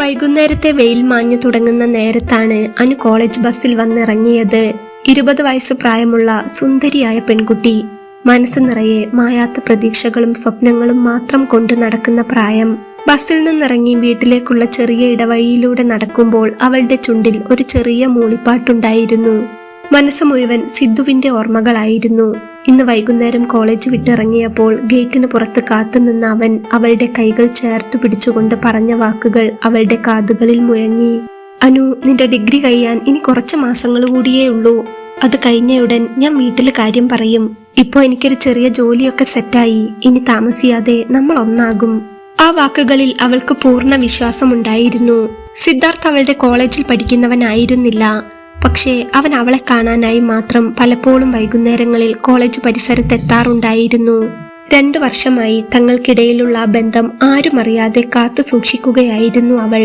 വൈകുന്നേരത്തെ വെയിൽ മാഞ്ഞു തുടങ്ങുന്ന നേരത്താണ് അനു കോളേജ് ബസ്സിൽ വന്നിറങ്ങിയത്. 20 വയസ്സ് പ്രായമുള്ള സുന്ദരിയായ പെൺകുട്ടി. മനസ്സ് നിറയെ മായാത്ത പ്രതീക്ഷകളും സ്വപ്നങ്ങളും മാത്രം കൊണ്ടു നടക്കുന്ന പ്രായം. ബസ്സിൽ നിന്നിറങ്ങി വീട്ടിലേക്കുള്ള ചെറിയ ഇടവഴിയിലൂടെ നടക്കുമ്പോൾ അവളുടെ ചുണ്ടിൽ ഒരു ചെറിയ മൂളിപ്പാട്ടുണ്ടായിരുന്നു. മനസ്സ് മുഴുവൻ സിദ്ധുവിന്റെ ഓർമ്മകളായിരുന്നു. ഇന്ന് വൈകുന്നേരം കോളേജ് വിട്ടിറങ്ങിയപ്പോൾ ഗേറ്റിന് പുറത്ത് കാത്തുനിന്ന അവൻ അവളുടെ കൈകൾ ചേർത്തു പിടിച്ചുകൊണ്ട് പറഞ്ഞ വാക്കുകൾ അവളുടെ കാതുകളിൽ മുഴങ്ങി. അനു, നിന്റെ ഡിഗ്രി കഴിയാൻ ഇനി കുറച്ച് മാസങ്ങൾ കൂടിയേ ഉള്ളൂ. അത് കഴിഞ്ഞയുടൻ ഞാൻ വീട്ടിൽ കാര്യം പറയും. ഇപ്പോ എനിക്കൊരു ചെറിയ ജോലിയൊക്കെ സെറ്റായി. ഇനി താമസിയാതെ നമ്മൾ ഒന്നാകും. ആ വാക്കുകളിൽ അവൾക്ക് പൂർണ്ണ വിശ്വാസമുണ്ടായിരുന്നു. സിദ്ധാർത്ഥ് അവളുടെ കോളേജിൽ പഠിക്കുന്നവനായിരുന്നില്ല. പക്ഷേ അവൻ അവളെ കാണാനായി മാത്രം പലപ്പോഴും വൈകുന്നേരങ്ങളിൽ കോളേജ് പരിസരത്തെത്താറുണ്ടായിരുന്നു. 2 വർഷമായി തങ്ങൾക്കിടയിലുള്ള ആ ബന്ധം ആരും അറിയാതെ കാത്തു സൂക്ഷിക്കുകയായിരുന്നു അവൾ.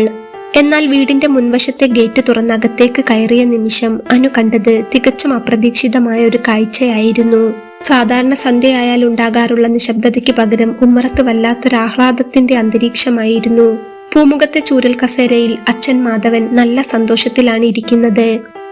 എന്നാൽ വീടിന്റെ മുൻവശത്തെ ഗേറ്റ് തുറന്നകത്തേക്ക് കയറിയ നിമിഷം അനു കണ്ടത് തികച്ചും അപ്രതീക്ഷിതമായ ഒരു കാഴ്ചയായിരുന്നു. സാധാരണ സന്ധ്യയായാൽ ഉണ്ടാകാറുള്ള നിശബ്ദതയ്ക്ക് പകരം ഉമ്മറത്ത് വല്ലാത്തൊരാഹ്ലാദത്തിന്റെ അന്തരീക്ഷമായിരുന്നു. പൂമുഖത്തെ ചൂരൽ കസേരയിൽ അച്ഛൻ മാധവൻ നല്ല സന്തോഷത്തിലാണ് ഇരിക്കുന്നത്.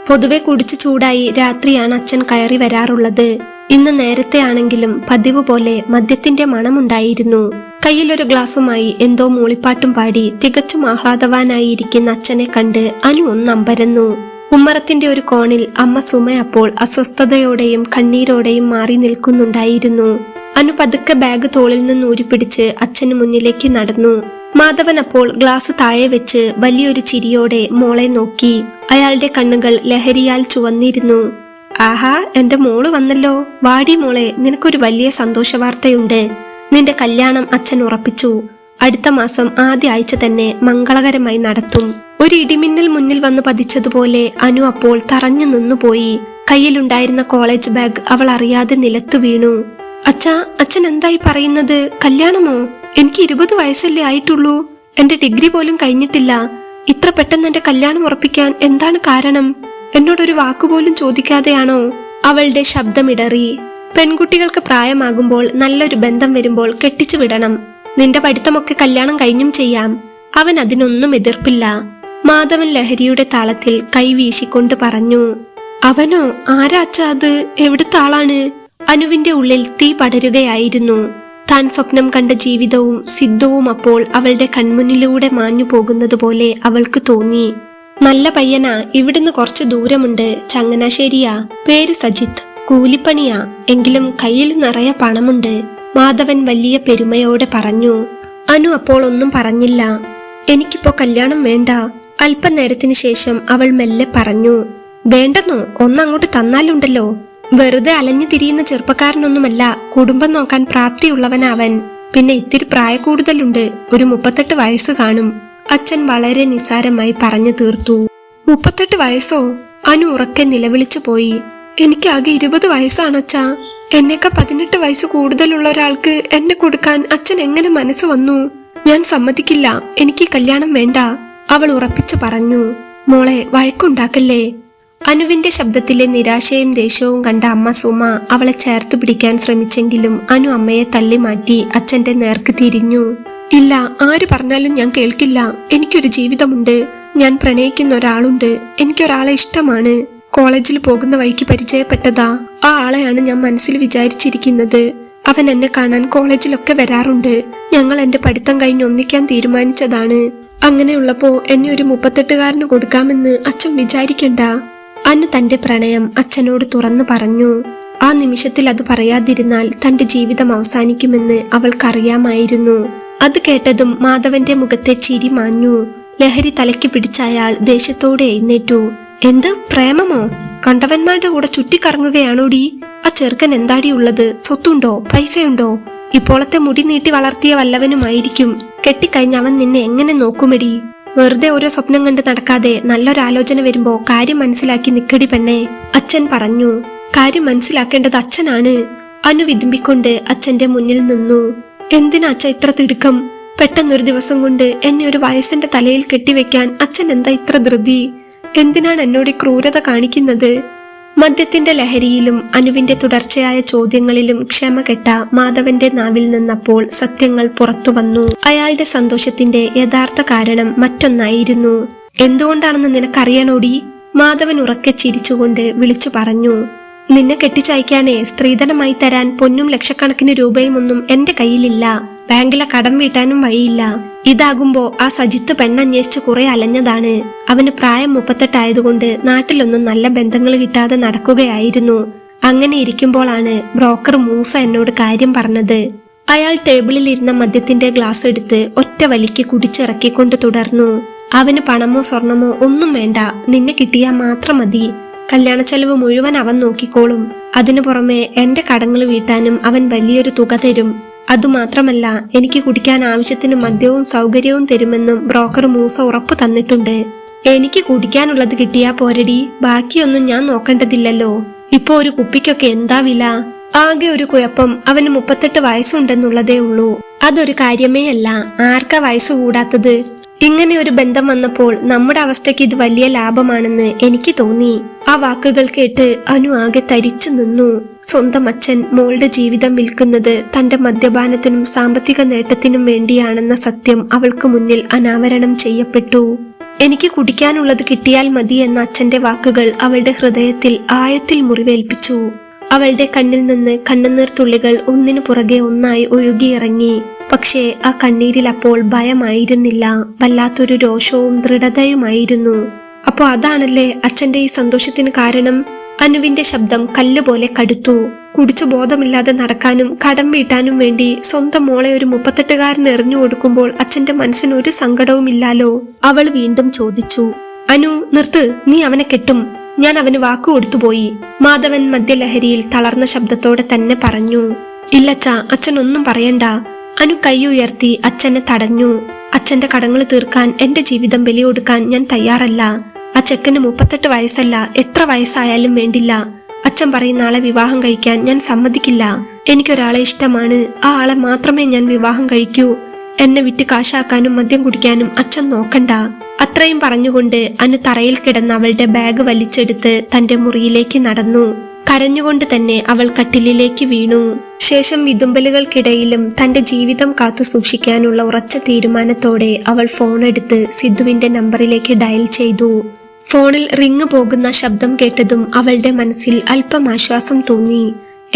പൊതുവെ കുടിച്ചു ചൂടായി രാത്രിയാണ് അച്ഛൻ കയറി വരാറുള്ളത്. ഇന്ന് നേരത്തെ ആണെങ്കിലും പതിവ് പോലെ മദ്യത്തിന്റെ മണമുണ്ടായിരുന്നു. കയ്യിലൊരു ഗ്ലാസുമായി എന്തോ മൂളിപ്പാട്ടും പാടി തികച്ചും ആഹ്ലാദവാനായി ഇരിക്കുന്ന അച്ഛനെ കണ്ട് അനു ഒന്നമ്പരന്നു. ഉമ്മറത്തിന്റെ ഒരു കോണിൽ അമ്മ സുമ അപ്പോൾ അസ്വസ്ഥതയോടെയും കണ്ണീരോടെയും മാറി നിൽക്കുന്നുണ്ടായിരുന്നു. അനു പതുക്കെ ബാഗ് തോളിൽ നിന്ന് ഊരിപ്പിടിച്ച് അച്ഛന് മുന്നിലേക്ക് നടന്നു. മാധവൻ അപ്പോൾ ഗ്ലാസ് താഴെ വെച്ച് വലിയൊരു ചിരിയോടെ മോളെ നോക്കി. അയാളുടെ കണ്ണുകൾ ലഹരിയാൽ ചുവന്നിരുന്നു. ആഹാ, എന്റെ മോള് വന്നല്ലോ. വാടി മോളെ, നിനക്കൊരു വലിയ സന്തോഷ വാർത്തയുണ്ട്. നിന്റെ കല്യാണം അച്ഛൻ ഉറപ്പിച്ചു. അടുത്ത മാസം ആദ്യ ആഴ്ച തന്നെ മംഗളകരമായി നടത്തും. ഒരു ഇടിമിന്നൽ മുന്നിൽ വന്ന് പതിച്ചതുപോലെ അനു അപ്പോൾ തറഞ്ഞു നിന്നുപോയി. കയ്യിലുണ്ടായിരുന്ന കോളേജ് ബാഗ് അവൾ അറിയാതെ നിലത്തു വീണു. അച്ഛാ, അച്ഛൻ എന്തായി പറയുന്നത്? കല്യാണമോ? എനിക്ക് 20 വയസ്സല്ലേ ആയിട്ടുള്ളൂ. എന്റെ ഡിഗ്രി പോലും കഴിഞ്ഞിട്ടില്ല. ഇത്ര പെട്ടെന്ന് എന്റെ കല്യാണം ഉറപ്പിക്കാൻ എന്താണ് കാരണം? എന്നോടൊരു വാക്കുപോലും ചോദിക്കാതെയാണോ? അവളുടെ ശബ്ദമിടറി. പെൺകുട്ടികൾക്ക് പ്രായമാകുമ്പോൾ നല്ലൊരു ബന്ധം വരുമ്പോൾ കെട്ടിച്ചു വിടണം. നിന്റെ പഠിത്തമൊക്കെ കല്യാണം കഴിഞ്ഞും ചെയ്യാം. അവൻ അതിനൊന്നും എതിർപ്പില്ല. മാധവൻ ലഹരിയുടെ താളത്തിൽ കൈ വീശിക്കൊണ്ട് പറഞ്ഞു. അവനോ? ആരാ അച്ഛാ അത്? എവിടുത്തെ ആളാണ്? അനുവിന്റെ ഉള്ളിൽ തീ പടരുകയായിരുന്നു. താൻ സ്വപ്നം കണ്ട ജീവിതവും സിദ്ധുവും അപ്പോൾ അവളുടെ കൺമുന്നിലൂടെ മാഞ്ഞു പോകുന്നത് പോലെ അവൾക്ക് തോന്നി. നല്ല പയ്യനാ, ഇവിടുന്ന് കുറച്ച് ദൂരമുണ്ട്. ചങ്ങനാശ്ശേരിയാ. പേര് സജിത്ത്. കൂലിപ്പണിയാ. എങ്കിലും കയ്യിൽ നിറയെ പണമുണ്ട്. മാധവൻ വലിയ പെരുമയോടെ പറഞ്ഞു. അനു അപ്പോൾ ഒന്നും പറഞ്ഞില്ല. എനിക്കിപ്പോ കല്യാണം വേണ്ട. അല്പനേരത്തിന് ശേഷം അവൾ മെല്ലെ പറഞ്ഞു. വേണ്ടെന്നോ? ഒന്നങ്ങോട്ട് തന്നാലുണ്ടല്ലോ. വെറുതെ അലഞ്ഞു തിരിയുന്ന ചെറുപ്പക്കാരനൊന്നുമല്ല. കുടുംബം നോക്കാൻ പ്രാപ്തിയുള്ളവനവൻ. പിന്നെ ഇത്തിരി പ്രായ കൂടുതലുണ്ട്. ഒരു 38 വയസ്സ് കാണും. അച്ഛൻ വളരെ നിസാരമായി പറഞ്ഞു തീർത്തു. 38 വയസ്സോ? അനു ഉറക്കെ നിലവിളിച്ചു പോയി. എനിക്കാകെ 20 വയസ്സാണച്ഛാ. എന്നേക്കാ 18 വയസ്സ് കൂടുതലുള്ള ഒരാൾക്ക് എന്നെ കൊടുക്കാൻ അച്ഛൻ എങ്ങനെ മനസ്സ് വന്നു? ഞാൻ സമ്മതിക്കില്ല. എനിക്ക് കല്യാണം വേണ്ട, അവൾ ഉറപ്പിച്ചു പറഞ്ഞു. മോളെ, വഴക്കുണ്ടാക്കല്ലേ. അനുവിന്റെ ശബ്ദത്തിലെ നിരാശയും ദേഷ്യവും കണ്ട അമ്മ സുമ അവളെ ചേർത്ത് പിടിക്കാൻ ശ്രമിച്ചെങ്കിലും അനു അമ്മയെ തള്ളി മാറ്റി അച്ഛന്റെ നേർക്ക് തിരിഞ്ഞു. ഇല്ല, ആര് പറഞ്ഞാലും ഞാൻ കേൾക്കില്ല. എനിക്കൊരു ജീവിതമുണ്ട്. ഞാൻ പ്രണയിക്കുന്ന ഒരാളുണ്ട്. എനിക്കൊരാളെ ഇഷ്ടമാണ്. കോളേജിൽ പോകുന്ന വഴിക്ക് പരിചയപ്പെട്ടതാ. ആ ആളെയാണ് ഞാൻ മനസ്സിൽ വിചാരിച്ചിരിക്കുന്നത്. അവൻ എന്നെ കാണാൻ കോളേജിലൊക്കെ വരാറുണ്ട്. ഞങ്ങൾ എന്റെ പഠിത്തം കഴിഞ്ഞ് ഒന്നിക്കാൻ തീരുമാനിച്ചതാണ്. അങ്ങനെയുള്ളപ്പോ എന്നെ ഒരു 38കാരന് കൊടുക്കാമെന്ന് അച്ഛൻ വിചാരിക്കണ്ട. അനു തന്റെ പ്രണയം അച്ഛനോട് തുറന്നു പറഞ്ഞു. ആ നിമിഷത്തിൽ അത് പറയാതിരുന്നാൽ തന്റെ ജീവിതം അവസാനിക്കുമെന്ന് അവൾക്കറിയാമായിരുന്നു. അത് കേട്ടതും മാധവന്റെ മുഖത്തെ ചിരി മാഞ്ഞു. ലഹരി തലയ്ക്ക് പിടിച്ച അയാൾ ദേഷ്യത്തോടെ എഴുന്നേറ്റു. എന്ത് പ്രേമമോ? കണ്ടവന്മാരുടെ കൂടെ ചുറ്റിക്കറങ്ങുകയാണോടി? ആ ചെറുക്കൻ എന്താടി ഉള്ളത്? സ്വത്തുണ്ടോ? പൈസയുണ്ടോ? ഇപ്പോളത്തെ മുടി നീട്ടി വളർത്തിയ വല്ലവനുമായിരിക്കും. കെട്ടിക്കഴിഞ്ഞ അവൻ നിന്നെ എങ്ങനെ നോക്കുമെടി? വെറുതെ ഓരോ സ്വപ്നം കണ്ട് നടക്കാതെ നല്ലൊരാലോചന വരുമ്പോ കാര്യം മനസ്സിലാക്കി നിക്കടി പെണ്ണെ, അച്ഛൻ പറഞ്ഞു. കാര്യം മനസ്സിലാക്കേണ്ടത് അച്ഛനാണ്. അനു വിതുമ്പിക്കൊണ്ട് അച്ഛന്റെ മുന്നിൽ നിന്നു. എന്തിനാ അച്ഛ ഇത്ര തിടുക്കം? പെട്ടെന്നൊരു ദിവസം കൊണ്ട് എന്നെ ഒരു വയസ്സിന്റെ തലയിൽ കെട്ടിവെക്കാൻ അച്ഛൻ എന്താ ഇത്ര ധൃതി? എന്തിനാണ് എന്നോട് ക്രൂരത കാണിക്കുന്നത്? മദ്യത്തിന്റെ ലഹരിയിലും അനുവിന്റെ തുടർച്ചയായ ചോദ്യങ്ങളിലും ക്ഷമ കെട്ട മാധവന്റെ നാവിൽ നിന്നപ്പോൾ സത്യങ്ങൾ പുറത്തു വന്നു. അയാളുടെ സന്തോഷത്തിന്റെ യഥാർത്ഥ കാരണം മറ്റൊന്നായിരുന്നു. എന്തുകൊണ്ടാണെന്ന് നിനക്കറിയണോടി? മാധവൻ ഉറക്കെ ചിരിച്ചുകൊണ്ട് വിളിച്ചു പറഞ്ഞു. നിന്നെ കെട്ടിച്ചയക്കാനേ സ്ത്രീധനമായി തരാൻ പൊന്നും ലക്ഷക്കണക്കിന് രൂപയും ഒന്നും എന്റെ കയ്യിലില്ല. ബാങ്കിലെ കടം വീട്ടാനും വഴിയില്ല. ഇതാകുമ്പോ ആ സജിത്ത് പെണ്ണന്വേഷിച്ച് കുറെ അലഞ്ഞതാണ്. അവന് പ്രായം 38 ആയതുകൊണ്ട് നാട്ടിലൊന്നും നല്ല ബന്ധങ്ങൾ കിട്ടാതെ നടക്കുകയായിരുന്നു. അങ്ങനെ ഇരിക്കുമ്പോഴാണ് ബ്രോക്കർ മൂസ എന്നോട് കാര്യം പറഞ്ഞത്. അയാൾ ടേബിളിൽ ഇരുന്ന മദ്യത്തിന്റെ ഗ്ലാസ് എടുത്ത് ഒറ്റ വലിക്ക് കുടിച്ചിറക്കിക്കൊണ്ട് തുടർന്നു. അവന് പണമോ സ്വർണമോ ഒന്നും വേണ്ട, നിന്നെ കിട്ടിയാൽ മാത്രം മതി. കല്യാണ ചെലവ് മുഴുവൻ അവൻ നോക്കിക്കോളും. അതിനു പുറമെ എന്റെ കടങ്ങൾ വീട്ടാനും അവൻ വലിയൊരു തുക തരും. അതുമാത്രമല്ല, എനിക്ക് കുടിക്കാൻ ആവശ്യത്തിന് മദ്യവും സൗകര്യവും തരുമെന്നും ബ്രോക്കർ മൂസ ഉറപ്പു തന്നിട്ടുണ്ട്. എനിക്ക് കുടിക്കാനുള്ളത് കിട്ടിയാ പോരടി, ബാക്കിയൊന്നും ഞാൻ നോക്കേണ്ടതില്ലല്ലോ. ഇപ്പൊ ഒരു കുപ്പിക്കൊക്കെ എന്താ വില? ആകെ ഒരു കുഴപ്പം, അവന് 38 വയസ്സുണ്ടെന്നുള്ളതേ ഉള്ളൂ. അതൊരു കാര്യമേ അല്ല. ആർക്കാ വയസ്സ് കൂടാത്തത്? ഇങ്ങനെ ഒരു ബന്ധം വന്നപ്പോൾ നമ്മുടെ അവസ്ഥയ്ക്ക് ഇത് വലിയ ലാഭമാണെന്ന് എനിക്ക് തോന്നി. ആ വാക്കുകൾ കേട്ട് അനു ആകെ തരിച്ചു നിന്നു. സ്വന്തം അച്ഛൻ മോളുടെ ജീവിതം വിൽക്കുന്നത് തന്റെ മദ്യപാനത്തിനും സാമ്പത്തിക നേട്ടത്തിനും വേണ്ടിയാണെന്ന സത്യം അവൾക്ക് മുന്നിൽ അനാവരണം ചെയ്യപ്പെട്ടു. എനിക്ക് കുടിക്കാനുള്ളത് കിട്ടിയാൽ മതി എന്ന അച്ഛന്റെ വാക്കുകൾ അവളുടെ ഹൃദയത്തിൽ ആഴത്തിൽ മുറിവേൽപ്പിച്ചു. അവളുടെ കണ്ണിൽ നിന്ന് കണ്ണുനീർ തുള്ളികൾ ഒന്നിനു പുറകെ ഒന്നായി ഒഴുകിയിറങ്ങി. പക്ഷേ ആ കണ്ണീരിൽ അപ്പോൾ ഭയമായിരുന്നില്ല, വല്ലാത്തൊരു രോഷവും ദൃഢതയുമായിരുന്നു. അപ്പോ അതാണല്ലേ അച്ഛന്റെ ഈ സന്തോഷത്തിന് കാരണം? അനുവിന്റെ ശബ്ദം കല്ലുപോലെ കടുത്തു. കുടിച്ചു ബോധമില്ലാതെ നടക്കാനും കടം വീട്ടാനും വേണ്ടി സ്വന്തം മോളെ ഒരു 38-കാരന് എറിഞ്ഞു കൊടുക്കുമ്പോൾ അച്ഛന്റെ മനസ്സിന് ഒരു സങ്കടവുമില്ലാലോ? അവൾ വീണ്ടും ചോദിച്ചു. അനു നിർത്ത്, നീ അവനെ കെട്ടും. ഞാൻ അവന് വാക്കു കൊടുത്തുപോയി. മാധവൻ മദ്യലഹരിയിൽ തളർന്ന ശബ്ദത്തോടെ തന്നെ പറഞ്ഞു. ഇല്ലച്ചാ, അച്ഛനൊന്നും പറയണ്ട. അനു കൈ ഉയർത്തി അച്ഛനെ തടഞ്ഞു. അച്ഛന്റെ കടങ്ങൾ തീർക്കാൻ എന്റെ ജീവിതം ബലി കൊടുക്കാൻ ഞാൻ തയ്യാറല്ല. ആ ചെക്കന് 38 വയസ്സല്ല, എത്ര വയസ്സായാലും വേണ്ടില്ല. അച്ഛൻ പറയുന്ന ആളെ വിവാഹം കഴിക്കാൻ ഞാൻ സമ്മതിക്കില്ല. എനിക്കൊരാളെ ഇഷ്ടമാണ്. ആ ആളെ മാത്രമേ ഞാൻ വിവാഹം കഴിക്കൂ. എന്നെ വിറ്റ് കാശാക്കാനും മദ്യം കുടിക്കാനും അച്ഛൻ നോക്കണ്ട. അത്രയും പറഞ്ഞുകൊണ്ട് അനു തറയിൽ കിടന്ന അവളുടെ ബാഗ് വലിച്ചെടുത്ത് തന്റെ മുറിയിലേക്ക് നടന്നു. കരഞ്ഞുകൊണ്ട് തന്നെ അവൾ കട്ടിലിലേക്ക് വീണു. ശേഷം വിതുമ്പലുകൾക്കിടയിലും തന്റെ ജീവിതം കാത്തു സൂക്ഷിക്കാനുള്ള ഉറച്ച തീരുമാനത്തോടെ അവൾ ഫോൺ എടുത്ത് സിദ്ധുവിന്റെ നമ്പറിലേക്ക് ഡയൽ ചെയ്തു. ഫോണിൽ റിങ് പോകുന്ന ശബ്ദം കേട്ടതും അവളുടെ മനസ്സിൽ അല്പം ആശ്വാസം തോന്നി.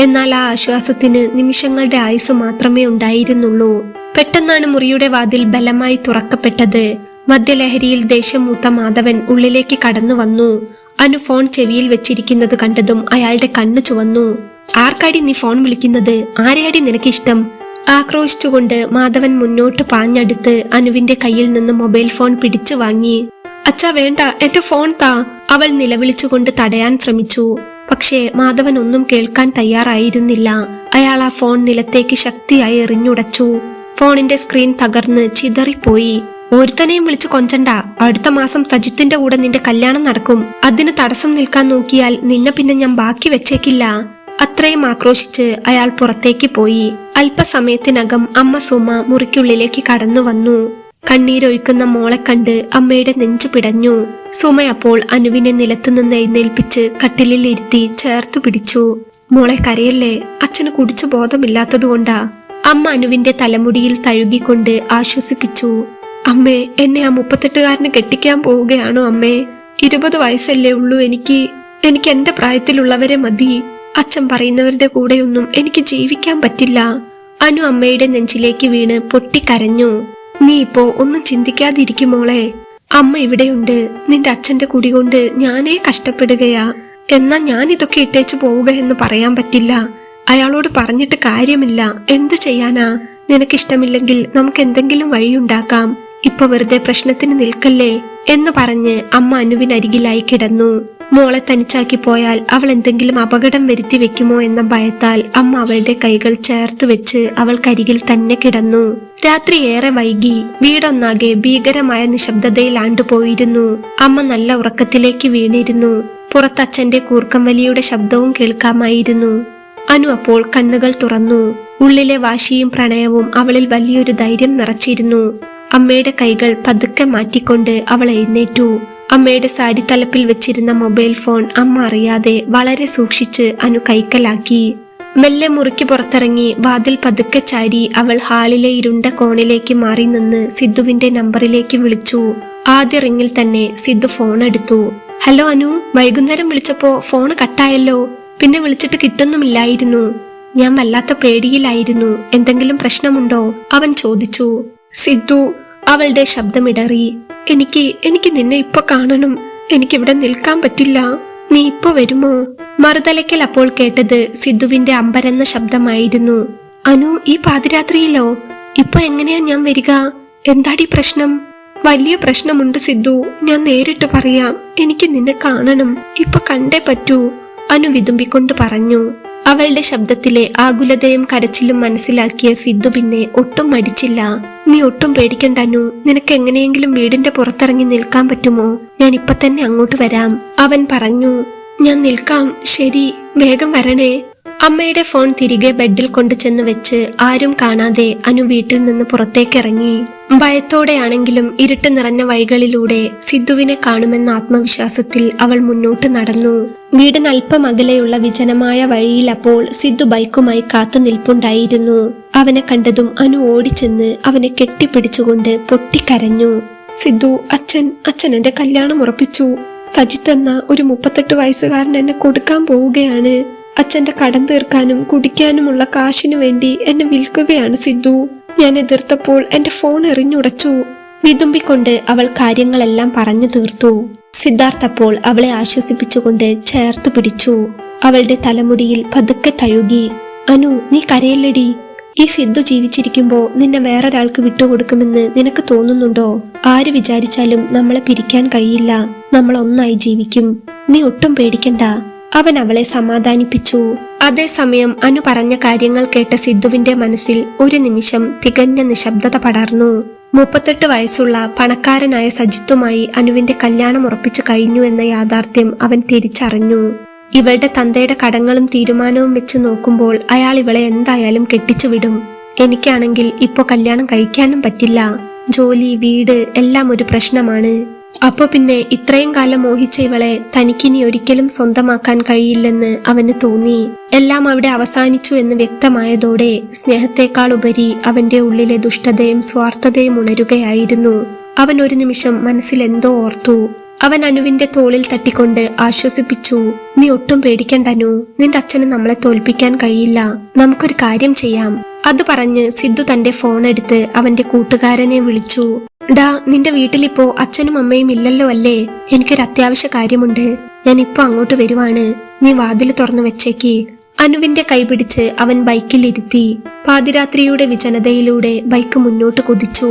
എന്നാൽ ആ ആശ്വാസത്തിന് നിമിഷങ്ങളുടെ ആയുസ് മാത്രമേ ഉണ്ടായിരുന്നുള്ളൂ. പെട്ടെന്നാണ് മുറിയുടെ വാതിൽ ബലമായി തുറക്കപ്പെട്ടത്. മദ്യലഹരിയിൽ ദേഷ്യം മൂത്ത മാധവൻ ഉള്ളിലേക്ക് കടന്നു വന്നു. അനു ഫോൺ ചെവിയിൽ വെച്ചിരിക്കുന്നത് കണ്ടതും അയാളുടെ കണ്ണു ചുവന്നു. ആർക്കാടി നീ ഫോൺ വിളിക്കുന്നത്? ആരെയാടി നിനക്കിഷ്ടം? ആക്രോശിച്ചുകൊണ്ട് മാധവൻ മുന്നോട്ട് പാഞ്ഞടുത്ത് അനുവിന്റെ കയ്യിൽ നിന്ന് മൊബൈൽ ഫോൺ പിടിച്ചു വാങ്ങി. അച്ഛാ വേണ്ട, എന്റെ ഫോൺ താ. അവൾ നിലവിളിച്ചുകൊണ്ട് തടയാൻ ശ്രമിച്ചു. പക്ഷേ മാധവൻ ഒന്നും കേൾക്കാൻ തയ്യാറായിരുന്നില്ല. അയാൾ ആ ഫോൺ നിലത്തേക്ക് ശക്തിയായി എറിഞ്ഞുടച്ചു. ഫോണിന്റെ സ്ക്രീൻ തകർന്ന് ചിതറിപ്പോയി. ഒരുത്തനെയും വിളിച്ചു കൊഞ്ചണ്ട. അടുത്ത മാസം സജിത്തിന്റെ കൂടെ നിന്റെ കല്യാണം നടക്കും. അതിന് തടസ്സം നിൽക്കാൻ നോക്കിയാൽ നിന്നെ പിന്നെ ഞാൻ ബാക്കി വെച്ചേക്കില്ല. അത്രയും ആക്രോശിച്ച് അയാൾ പുറത്തേക്ക് പോയി. അല്പസമയത്തിനകം അമ്മ സുമ മുറിക്കുള്ളിലേക്ക് കടന്നു വന്നു. കണ്ണീരൊഴുക്കുന്ന മോളെ കണ്ട് അമ്മയുടെ നെഞ്ചു പിടഞ്ഞു. സുമ അപ്പോൾ അനുവിനെ നിലത്തുനിന്ന് എഴുന്നേൽപ്പിച്ച് കട്ടിലിൽ ഇരുത്തി ചേർത്തു പിടിച്ചു. മോളെ കരയല്ലേ, അച്ഛന് കുടിച്ചു ബോധമില്ലാത്തതുകൊണ്ടാ. അമ്മ അനുവിന്റെ തലമുടിയിൽ തഴുകിക്കൊണ്ട് ആശ്വസിപ്പിച്ചു. അമ്മേ, എന്നെ ആ 38-കാരന് കെട്ടിക്കാൻ പോവുകയാണോ അമ്മേ? 20 വയസ്സല്ലേ ഉള്ളൂ എനിക്ക് എന്റെ പ്രായത്തിലുള്ളവരെ മതി. അച്ഛൻ പറയുന്നവരുടെ കൂടെയൊന്നും എനിക്ക് ജീവിക്കാൻ പറ്റില്ല. അനു അമ്മയുടെ നെഞ്ചിലേക്ക് വീണ് പൊട്ടിക്കരഞ്ഞു. നീ ഇപ്പോ ഒന്നും ചിന്തിക്കാതിരിക്കുമോളെ. അമ്മ ഇവിടെയുണ്ട്. നിന്റെ അച്ഛന്റെ കുടി കൊണ്ട് ഞാനേ കഷ്ടപ്പെടുകയാ. എന്നാ ഞാൻ ഇതൊക്കെ ഇട്ടേച്ചു പോവുക എന്ന് പറയാൻ പറ്റില്ല. അയാളോട് പറഞ്ഞിട്ട് കാര്യമില്ല. എന്ത് ചെയ്യാനാ? നിനക്കിഷ്ടമില്ലെങ്കിൽ നമുക്ക് എന്തെങ്കിലും വഴിയുണ്ടാക്കാം. ഇപ്പൊ വെറുതെ പ്രശ്നത്തിന് നിൽക്കല്ലേ എന്ന് പറഞ്ഞ് അമ്മ അനുവിനരികിലായി കിടന്നു. മോളെ തനിച്ചാക്കി പോയാൽ അവൾ എന്തെങ്കിലും അപകടം വരുത്തി വെക്കുമോ എന്ന ഭയത്താൽ അമ്മ അവളുടെ കൈകൾ ചേർത്തു വെച്ച് അവൾക്കരികിൽ തന്നെ കിടന്നു. രാത്രി ഏറെ വൈകി. വീടൊന്നാകെ ഭീകരമായ നിശബ്ദതയിലാണ്ടുപോയിരുന്നു. അമ്മ നല്ല ഉറക്കത്തിലേക്ക് വീണിരുന്നു. പുറത്തച്ഛന്റെ കൂർക്കം വലിയുടെ ശബ്ദവും കേൾക്കാമായിരുന്നു. അനു അപ്പോൾ കണ്ണുകൾ തുറന്നു. ഉള്ളിലെ വാശിയും പ്രണയവും അവളിൽ വലിയൊരു ധൈര്യം നിറച്ചിരുന്നു. അമ്മയുടെ കൈകൾ പതുക്കെ മാറ്റിക്കൊണ്ട് അവൾ എഴുന്നേറ്റു. അമ്മയുടെ സാരി തലപ്പിൽ വെച്ചിരുന്ന മൊബൈൽ ഫോൺ അമ്മ അറിയാതെ വളരെ സൂക്ഷിച്ച് അനു കൈക്കലാക്കി. മെല്ലെ മുറിക്ക് പുറത്തിറങ്ങി വാതിൽ പതുക്കെ ചാരി അവൾ ഹാളിലെ ഇരുണ്ട കോണിലേക്ക് മാറി നിന്ന് സിദ്ധുവിന്റെ നമ്പറിലേക്ക് വിളിച്ചു. ആദ്യ റിങ്ങിൽ തന്നെ സിദ്ധു ഫോൺ എടുത്തു. ഹലോ അനു, വൈകുന്നേരം വിളിച്ചപ്പോ ഫോണ് കട്ടായല്ലോ. പിന്നെ വിളിച്ചിട്ട് കിട്ടുന്നുമില്ലായിരുന്നു. ഞാൻ വല്ലാത്ത പേടിയിലായിരുന്നു. എന്തെങ്കിലും പ്രശ്നമുണ്ടോ? അവൻ ചോദിച്ചു. സിദ്ധു, അവളുടെ ശബ്ദമിടറി. എനിക്ക് നിന്നെ ഇപ്പൊ കാണണം. എനിക്കിവിടെ നിൽക്കാൻ പറ്റില്ല. നീ ഇപ്പൊ വരുമോ? മറുതലയ്ക്കൽ അപ്പോൾ കേട്ടത് സിദ്ധുവിന്റെ അമ്പരന്ന ശബ്ദമായിരുന്നു. അനു, ഈ പാതിരാത്രിയിലോ? ഇപ്പൊ എങ്ങനെയാ ഞാൻ വരിക? എന്താടി പ്രശ്നം? വലിയ പ്രശ്നമുണ്ട് സിദ്ധു, ഞാൻ നേരിട്ട് പറയാം. എനിക്ക് നിന്നെ കാണണം. ഇപ്പൊ കണ്ടേ പറ്റൂ, അനു വിതുമ്പിക്കൊണ്ട് പറഞ്ഞു. അവളുടെ ശബ്ദത്തിലെ ആകുലതയും കരച്ചിലും മനസ്സിലാക്കിയ സിദ്ധു പിന്നെ ഒട്ടും മടിച്ചില്ല. നീ ഒട്ടും പേടിക്കണ്ട അനു, നിനക്ക് എങ്ങനെയെങ്കിലും വീടിന്റെ പുറത്തിറങ്ങി നിൽക്കാൻ പറ്റുമോ? ഞാൻ ഇപ്പൊ തന്നെ അങ്ങോട്ട് വരാം, അവൻ പറഞ്ഞു. ഞാൻ നിൽക്കാം, ശരി, വേഗം വരണേ. അമ്മയുടെ ഫോൺ തിരികെ ബെഡിൽ കൊണ്ടു ചെന്ന് വെച്ച് ആരും കാണാതെ അനു വീട്ടിൽ നിന്ന് പുറത്തേക്കിറങ്ങി. ഭയത്തോടെയാണെങ്കിലും ഇരുട്ട് നിറഞ്ഞ വഴികളിലൂടെ സിദ്ധുവിനെ കാണുമെന്ന ആത്മവിശ്വാസത്തിൽ അവൾ മുന്നോട്ട് നടന്നു. വീടിന് അല്പം അകലെയുള്ള വിജനമായ വഴിയിൽ അപ്പോൾ സിദ്ധു ബൈക്കുമായി കാത്തു നിൽപ്പുണ്ടായിരുന്നു. അവനെ കണ്ടതും അനു ഓടിച്ചെന്ന് അവനെ കെട്ടിപ്പിടിച്ചുകൊണ്ട് പൊട്ടിക്കരഞ്ഞു. സിദ്ധു, അച്ഛൻ എന്റെ കല്യാണം ഉറപ്പിച്ചു. സജിത്ത് എന്ന ഒരു 38 വയസ്സുകാരൻ എന്നെ കൊടുക്കാൻ പോവുകയാണ്. അച്ഛന്റെ കടം തീർക്കാനും കുടിക്കാനുമുള്ള കാശിനു വേണ്ടി എന്നെ വിൽക്കുകയാണ് സിദ്ധു. ഞാൻ എതിർത്തപ്പോൾ എന്റെ ഫോൺ എറിഞ്ഞുടച്ചു. വിതുമ്പിക്കൊണ്ട് അവൾ കാര്യങ്ങളെല്ലാം പറഞ്ഞു തീർത്തു. സിദ്ധാർത്ഥ് അപ്പോൾ അവളെ ആശ്വസിപ്പിച്ചുകൊണ്ട് ചേർത്തു പിടിച്ചു. അവളുടെ തലമുടിയിൽ പതുക്കെ തഴുകി. അനു, നീ കരയില്ലടി. ഈ സിദ്ധു ജീവിച്ചിരിക്കുമ്പോ നിന്നെ വേറൊരാൾക്ക് വിട്ടുകൊടുക്കുമെന്ന് നിനക്ക് തോന്നുന്നുണ്ടോ? ആര് വിചാരിച്ചാലും നമ്മളെ പിരിക്കാൻ കഴിയില്ല. നമ്മൾ ഒന്നായി ജീവിക്കും. നീ ഒട്ടും പേടിക്കണ്ട, അവൻ അവളെ സമാധാനിപ്പിച്ചു. അതേസമയം അനു പറഞ്ഞ കാര്യങ്ങൾ കേട്ട സിദ്ധുവിന്റെ മനസ്സിൽ ഒരു നിമിഷം തികഞ്ഞ നിശബ്ദത പടർന്നു. 38 വയസ്സുള്ള പണക്കാരനായ സജിത്തുമായി അനുവിന്റെ കല്യാണം ഉറപ്പിച്ചു കഴിഞ്ഞു എന്ന യാഥാർത്ഥ്യം അവൻ തിരിച്ചറിഞ്ഞു. ഇവളുടെ തന്തയുടെ കടങ്ങളും തീരുമാനവും വെച്ച് നോക്കുമ്പോൾ അയാൾ ഇവളെ എന്തായാലും കെട്ടിച്ചുവിടും. എനിക്കാണെങ്കിൽ ഇപ്പൊ കല്യാണം കഴിക്കാനും പറ്റില്ല. ജോലി, വീട് എല്ലാം ഒരു പ്രശ്നമാണ്. അപ്പൊ പിന്നെ ഇത്രയും കാലം മോഹിച്ച ഇവളെ തനിക്കിനി ഒരിക്കലും സ്വന്തമാക്കാൻ കഴിയില്ലെന്ന് അവന് തോന്നി. എല്ലാം അവിടെ അവസാനിച്ചു എന്ന് വ്യക്തമായതോടെ സ്നേഹത്തെക്കാൾ ഉപരി അവന്റെ ഉള്ളിലെ ദുഷ്ടതയും സ്വാർത്ഥതയും ഉണരുകയായിരുന്നു. അവൻ ഒരു നിമിഷം മനസ്സിൽ എന്തോ ഓർത്തു. അവൻ അനുവിന്റെ തോളിൽ തട്ടിക്കൊണ്ട് ആശ്വസിപ്പിച്ചു. നീ ഒട്ടും പേടിക്കണ്ട അനു, നിന്റെ അച്ഛന് നമ്മളെ തോൽപ്പിക്കാൻ കഴിയില്ല. നമുക്കൊരു കാര്യം ചെയ്യാം. അത് പറഞ്ഞ് സിദ്ധു തന്റെ ഫോൺ എടുത്ത് അവന്റെ കൂട്ടുകാരനെ വിളിച്ചു. ഡാ, നിന്റെ വീട്ടിലിപ്പോ അച്ഛനും അമ്മയും ഇല്ലല്ലോ അല്ലേ? എനിക്കൊരു അത്യാവശ്യ കാര്യമുണ്ട്. ഞാൻ ഇപ്പൊ അങ്ങോട്ട് വരുവാണ്. നീ വാതിൽ തുറന്നു വെച്ചേക്ക്. അനുവിന്റെ കൈപിടിച്ച് അവൻ ബൈക്കിലിരുത്തി. പാതിരാത്രിയുടെ വിജനതയിലൂടെ ബൈക്ക് മുന്നോട്ട് കുതിച്ചു.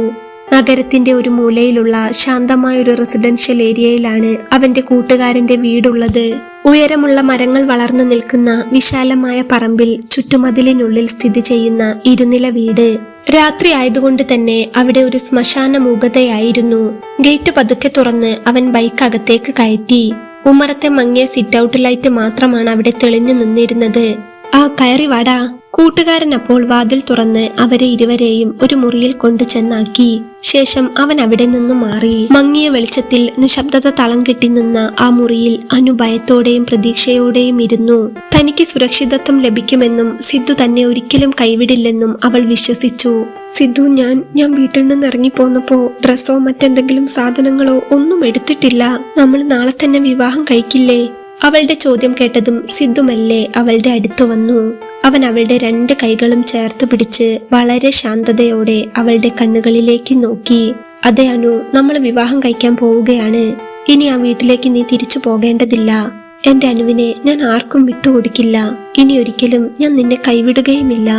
നഗരത്തിന്റെ ഒരു മൂലയിലുള്ള ശാന്തമായ ഒരു റെസിഡൻഷ്യൽ ഏരിയയിലാണ് അവന്റെ കൂട്ടുകാരന്റെ വീടുള്ളത്. ഉയരമുള്ള മരങ്ങൾ വളർന്നു നിൽക്കുന്ന വിശാലമായ പറമ്പിൽ ചുറ്റുമതിലിനുള്ളിൽ സ്ഥിതി ചെയ്യുന്ന ഇരുനില വീട്. രാത്രി ആയതുകൊണ്ട് തന്നെ അവിടെ ഒരു ശ്മശാന മൂകതയായിരുന്നു. ഗേറ്റ് പതുക്കെ തുറന്ന് അവൻ ബൈക്ക് അകത്തേക്ക് കയറ്റി. ഉമ്മറത്തെ മങ്ങിയ സിറ്റ് ഔട്ട് ലൈറ്റ് മാത്രമാണ് അവിടെ തെളിഞ്ഞു നിന്നിരുന്നത്. ആ, കയറി വാടാ. കൂട്ടുകാരൻ അപ്പോൾ വാതിൽ തുറന്ന് അവരെ ഇരുവരെയും ഒരു മുറിയിൽ കൊണ്ടു ചെന്നാക്കി. ശേഷം അവൻ അവിടെ നിന്ന് മാറി. മങ്ങിയ വെളിച്ചത്തിൽ നിശബ്ദത തളം കെട്ടി നിന്ന ആ മുറിയിൽ അനു ഭയത്തോടെയും പ്രതീക്ഷയോടെയും ഇരുന്നു. തനിക്ക് സുരക്ഷിതത്വം ലഭിക്കുമെന്നും സിദ്ധു തന്നെ ഒരിക്കലും കൈവിടില്ലെന്നും അവൾ വിശ്വസിച്ചു. സിദ്ധു, ഞാൻ വീട്ടിൽ നിന്ന് ഇറങ്ങിപ്പോന്നപ്പോ ഡ്രസ്സോ മറ്റെന്തെങ്കിലും സാധനങ്ങളോ ഒന്നും എടുത്തിട്ടില്ല. നമ്മൾ നാളെ തന്നെ വിവാഹം കഴിക്കില്ലേ? അവളുടെ ചോദ്യം കേട്ടതും സിദ്ധു മെല്ലെ അവളുടെ അടുത്ത് വന്നു. അവൻ അവളുടെ 2 കൈകളും ചേർത്ത് പിടിച്ച് വളരെ ശാന്തതയോടെ അവളുടെ കണ്ണുകളിലേക്ക് നോക്കി. അതെ അനു, നമ്മൾ വിവാഹം കഴിക്കാൻ പോവുകയാണ്. ഇനി ആ വീട്ടിലേക്ക് നീ തിരിച്ചു പോകേണ്ടതില്ല. എന്റെ അനുവിനെ ഞാൻ ആർക്കും വിട്ടുകൊടുക്കില്ല. ഇനി ഒരിക്കലും ഞാൻ നിന്നെ കൈവിടുകയുമില്ല.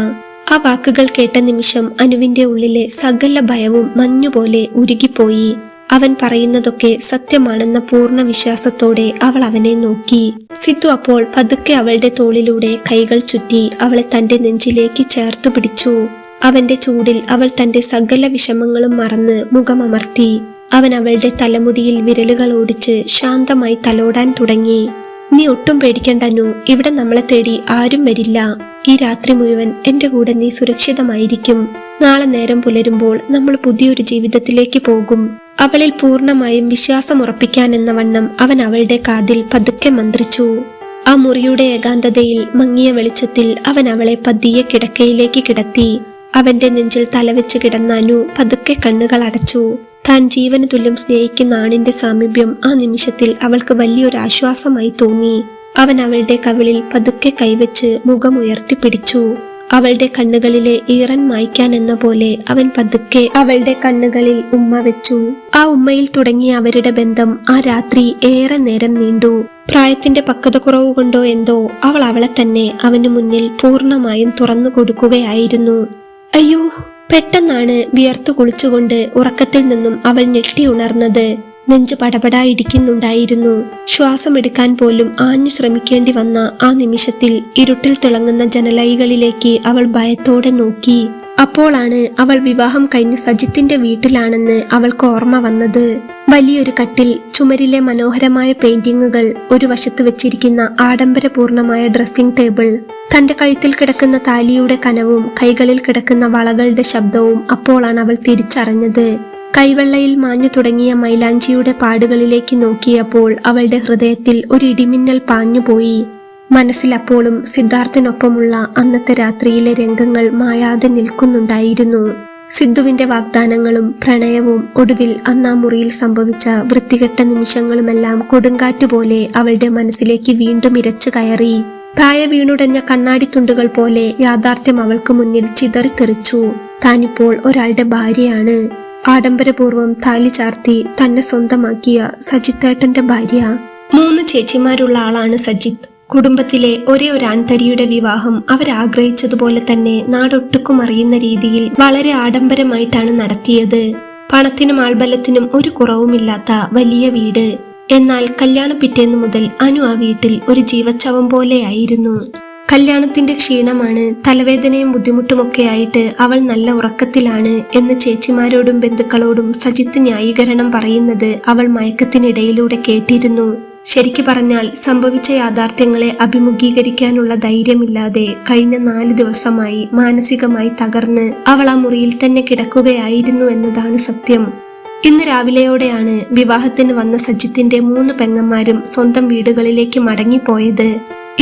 ആ വാക്കുകൾ കേട്ട നിമിഷം അനുവിന്റെ ഉള്ളിലെ സകല ഭയവും മഞ്ഞുപോലെ ഉരുകിപ്പോയി. അവൻ പറയുന്നതൊക്കെ സത്യമാണെന്ന പൂർണ്ണ വിശ്വാസത്തോടെ അവൾ അവനെ നോക്കി. സിദ്ധു അപ്പോൾ പതുക്കെ അവളുടെ തോളിലൂടെ കൈകൾ ചുറ്റി അവളെ തന്റെ നെഞ്ചിലേക്ക് ചേർത്തു പിടിച്ചു. അവന്റെ ചൂടിൽ അവൾ തന്റെ സകല വിഷമങ്ങളും മറന്ന് മുഖമമർത്തി. അവൻ അവളുടെ തലമുടിയിൽ വിരലുകൾ ഓടിച്ച് ശാന്തമായി തലോടാൻ തുടങ്ങി. നീ ഒട്ടും പേടിക്കണ്ടനു, ഇവിടെ നമ്മളെ തേടി ആരും വരില്ല. ഈ രാത്രി മുഴുവൻ എന്റെ കൂടെ നീ സുരക്ഷിതമായിരിക്കും. നാളെ നേരം പുലരുമ്പോൾ നമ്മൾ പുതിയൊരു ജീവിതത്തിലേക്ക് പോകും. അവളിൽ പൂർണ്ണമായും വിശ്വാസമുറപ്പിക്കാനെന്ന വണ്ണം അവൻ അവളുടെ കാതിൽ പതുക്കെ മന്ത്രിച്ചു. ആ മുറിയുടെ ഏകാന്തതയിൽ മങ്ങിയ വെളിച്ചത്തിൽ അവൻ അവളെ പതിയെ കിടക്കയിലേക്ക് കിടത്തി. അവന്റെ നെഞ്ചിൽ തലവെച്ച് കിടന്ന അനു പതുക്കെ കണ്ണുകൾ അടച്ചു. താൻ ജീവന് തുല്യം സ്നേഹിക്കുന്ന ആണിന്റെ സാമീപ്യം ആ നിമിഷത്തിൽ അവൾക്ക് വലിയൊരു ആശ്വാസമായി തോന്നി. അവൻ അവളുടെ കവിളിൽ പതുക്കെ കൈവച്ച് മുഖം ഉയർത്തിപ്പിടിച്ചു. അവളുടെ കണ്ണുകളിലെ ഈറൻ മായ്ക്കാൻ എന്ന പോലെ അവൻ പതുക്കെ അവളുടെ കണ്ണുകളിൽ ഉമ്മ വെച്ചു. ആ ഉമ്മയിൽ തുടങ്ങിയ അവരുടെ ബന്ധം ആ രാത്രി ഏറെ നേരം നീണ്ടു. പ്രായത്തിന്റെ പക്വത കുറവ് കൊണ്ടോ എന്തോ അവൾ അവളെ തന്നെ അവനു മുന്നിൽ പൂർണ്ണമായും തുറന്നു കൊടുക്കുകയായിരുന്നു. അയ്യോ! പെട്ടെന്നാണ് വിയർത്തു കുളിച്ചുകൊണ്ട് ഉറക്കത്തിൽ നിന്നും അവൾ ഞെട്ടി ഉണർന്നത്. നെഞ്ച് പടപടാ ഇടിക്കുന്നുണ്ടായിരുന്നു. ശ്വാസമെടുക്കാൻ പോലും ആഞ്ഞു ശ്രമിക്കേണ്ടി വന്ന ആ നിമിഷത്തിൽ ഇരുട്ടിൽ തിളങ്ങുന്ന ജനലൈകളിലേക്ക് അവൾ ഭയത്തോടെ നോക്കി. അപ്പോഴാണ് അവൾ വിവാഹം കഴിഞ്ഞ് സജിത്തിന്റെ വീട്ടിലാണെന്ന് അവൾക്ക് ഓർമ്മ വന്നത്. വലിയൊരു കട്ടിൽ, ചുമരിലെ മനോഹരമായ പെയിന്റിങ്ങുകൾ, ഒരു വശത്ത് വെച്ചിരിക്കുന്ന ആഡംബരപൂർണമായ ഡ്രസ്സിംഗ് ടേബിൾ, തന്റെ കഴുത്തിൽ കിടക്കുന്ന താലിയുടെ കനവും കൈകളിൽ കിടക്കുന്ന വളകളുടെ ശബ്ദവും അപ്പോഴാണ് അവൾ തിരിച്ചറിഞ്ഞത്. കൈവെള്ളയിൽ മാഞ്ഞു തുടങ്ങിയ മൈലാഞ്ചിയുടെ പാടുകളിലേക്ക് നോക്കിയപ്പോൾ അവളുടെ ഹൃദയത്തിൽ ഒരു ഇടിമിന്നൽ പാഞ്ഞുപോയി. മനസ്സിൽ അപ്പോഴും സിദ്ധാർത്ഥിനൊപ്പമുള്ള അന്നത്തെ രാത്രിയിലെ രംഗങ്ങൾ മായാതെ നിൽക്കുന്നുണ്ടായിരുന്നു. സിദ്ധുവിന്റെ വാഗ്ദാനങ്ങളും പ്രണയവും ഒടുവിൽ അന്നാ മുറിയിൽ സംഭവിച്ച വൃത്തികെട്ട നിമിഷങ്ങളുമെല്ലാം കൊടുങ്കാറ്റുപോലെ അവളുടെ മനസ്സിലേക്ക് വീണ്ടും ഇരച്ചു കയറി. താഴെ വീണുടഞ്ഞ കണ്ണാടിത്തുണ്ടുകൾ പോലെ യാഥാർത്ഥ്യം അവൾക്ക് മുന്നിൽ ചിതറിത്തെറിച്ചു. താനിപ്പോൾ ഒരാളുടെ ഭാര്യയാണ്. ആഡംബരപൂർവ്വം താലി ചാർത്തി തന്നെ സ്വന്തമാക്കിയ സജിത്തേട്ടന്റെ ഭാര്യ. 3 ചേച്ചിമാരുള്ള ആളാണ് സജിത്ത്. കുടുംബത്തിലെ ഒരേ ഒരു ആൺതരിയുടെ വിവാഹം അവരാഗ്രഹിച്ചതുപോലെ തന്നെ നാടൊട്ടുക്കും അറിയുന്ന രീതിയിൽ വളരെ ആഡംബരമായിട്ടാണ് നടത്തിയത്. പണത്തിനും ആൾബലത്തിനും ഒരു കുറവുമില്ലാത്ത വലിയ വീട്. എന്നാൽ കല്യാണ പിറ്റേന്ന് മുതൽ അനു ആ വീട്ടിൽ ഒരു ജീവച്ഛവം പോലെയായിരുന്നു. കല്യാണത്തിന്റെ ക്ഷീണമാണ്, തലവേദനയും ബുദ്ധിമുട്ടുമൊക്കെ ആയിട്ട് അവൾ നല്ല ഉറക്കത്തിലാണ് എന്ന് ചേച്ചിമാരോടും ബന്ധുക്കളോടും സജിത്ത് ന്യായീകരണം പറയുന്നത് അവൾ മയക്കത്തിനിടയിലൂടെ കേട്ടിരുന്നു. ശരിക്കു പറഞ്ഞാൽ സംഭവിച്ച യാഥാർത്ഥ്യങ്ങളെ അഭിമുഖീകരിക്കാനുള്ള ധൈര്യമില്ലാതെ കഴിഞ്ഞ 4 ദിവസമായി മാനസികമായി തകർന്ന് അവൾ ആ മുറിയിൽ തന്നെ കിടക്കുകയായിരുന്നു എന്നതാണ് സത്യം. ഇന്ന് രാവിലെയോടെയാണ് വിവാഹത്തിന് വന്ന സജിത്തിന്റെ 3 പെങ്ങന്മാരും സ്വന്തം വീടുകളിലേക്ക് മടങ്ങിപ്പോയത്.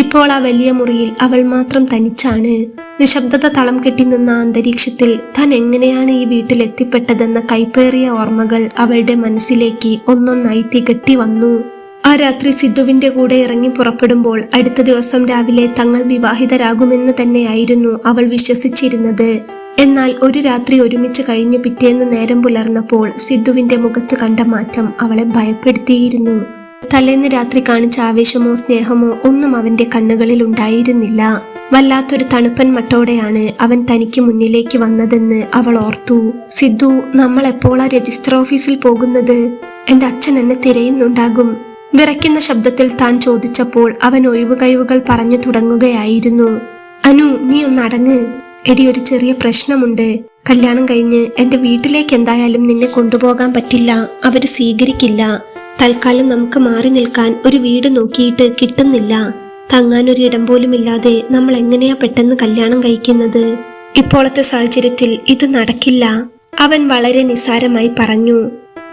ഇപ്പോൾ ആ വലിയ മുറിയിൽ അവൾ മാത്രം തനിച്ചാണ്. നിശബ്ദത തളം കെട്ടി നിന്ന അന്തരീക്ഷത്തിൽ താൻ എങ്ങനെയാണ് ഈ വീട്ടിൽ എത്തിപ്പെട്ടതെന്ന കൈപ്പേറിയ ഓർമ്മകൾ അവളുടെ മനസ്സിലേക്ക് ഒന്നൊന്നായി തികട്ടി വന്നു. ആ രാത്രി സിദ്ധുവിന്റെ കൂടെ ഇറങ്ങി പുറപ്പെടുമ്പോൾ അടുത്ത ദിവസം രാവിലെ തങ്ങൾ വിവാഹിതരാകുമെന്ന് തന്നെയായിരുന്നു അവൾ വിശ്വസിച്ചിരുന്നത്. എന്നാൽ ഒരു രാത്രി ഒരുമിച്ച് കഴിഞ്ഞ് പിറ്റേന്ന് നേരം പുലർന്നപ്പോൾ സിദ്ധുവിന്റെ മുഖത്ത് കണ്ട മാറ്റം അവളെ ഭയപ്പെടുത്തിയിരുന്നു. തലേന്ന് രാത്രി കാണിച്ച ആവേശമോ സ്നേഹമോ ഒന്നും അവന്റെ കണ്ണുകളിൽ ഉണ്ടായിരുന്നില്ല. വല്ലാത്തൊരു തണുപ്പൻ മട്ടോടെയാണ് അവൻ തനിക്ക് മുന്നിലേക്ക് വന്നതെന്ന് അവൾ ഓർത്തു. സിദ്ധു, നമ്മൾ എപ്പോഴാ രജിസ്റ്റർ ഓഫീസിൽ പോകുന്നത്? എന്റെ അച്ഛൻ എന്നെ തിരയുന്നുണ്ടാകും. വിറയ്ക്കുന്ന ശബ്ദത്തിൽ താൻ ചോദിച്ചപ്പോൾ അവൻ ഒഴിവ് കഴിവുകൾ പറഞ്ഞു തുടങ്ങുകയായിരുന്നു. അനു, നീ ഒന്നടങ്ങ്. എടി, ഒരു ചെറിയ പ്രശ്നമുണ്ട്. കല്യാണം കഴിഞ്ഞ് എന്റെ വീട്ടിലേക്ക് എന്തായാലും നിന്നെ കൊണ്ടുപോകാൻ പറ്റില്ല. അവര് സ്വീകരിക്കില്ല. തൽക്കാലം നമുക്ക് മാറി നിൽക്കാൻ ഒരു വീട് നോക്കിയിട്ട് കിട്ടുന്നില്ല. തങ്ങാനൊരിടം പോലും ഇല്ലാതെ നമ്മൾ എങ്ങനെയാ പെട്ടെന്ന് കല്യാണം കഴിക്കുന്നത്? ഇപ്പോഴത്തെ സാഹചര്യത്തിൽ ഇത് നടക്കില്ല. അവൻ വളരെ നിസ്സാരമായി പറഞ്ഞു.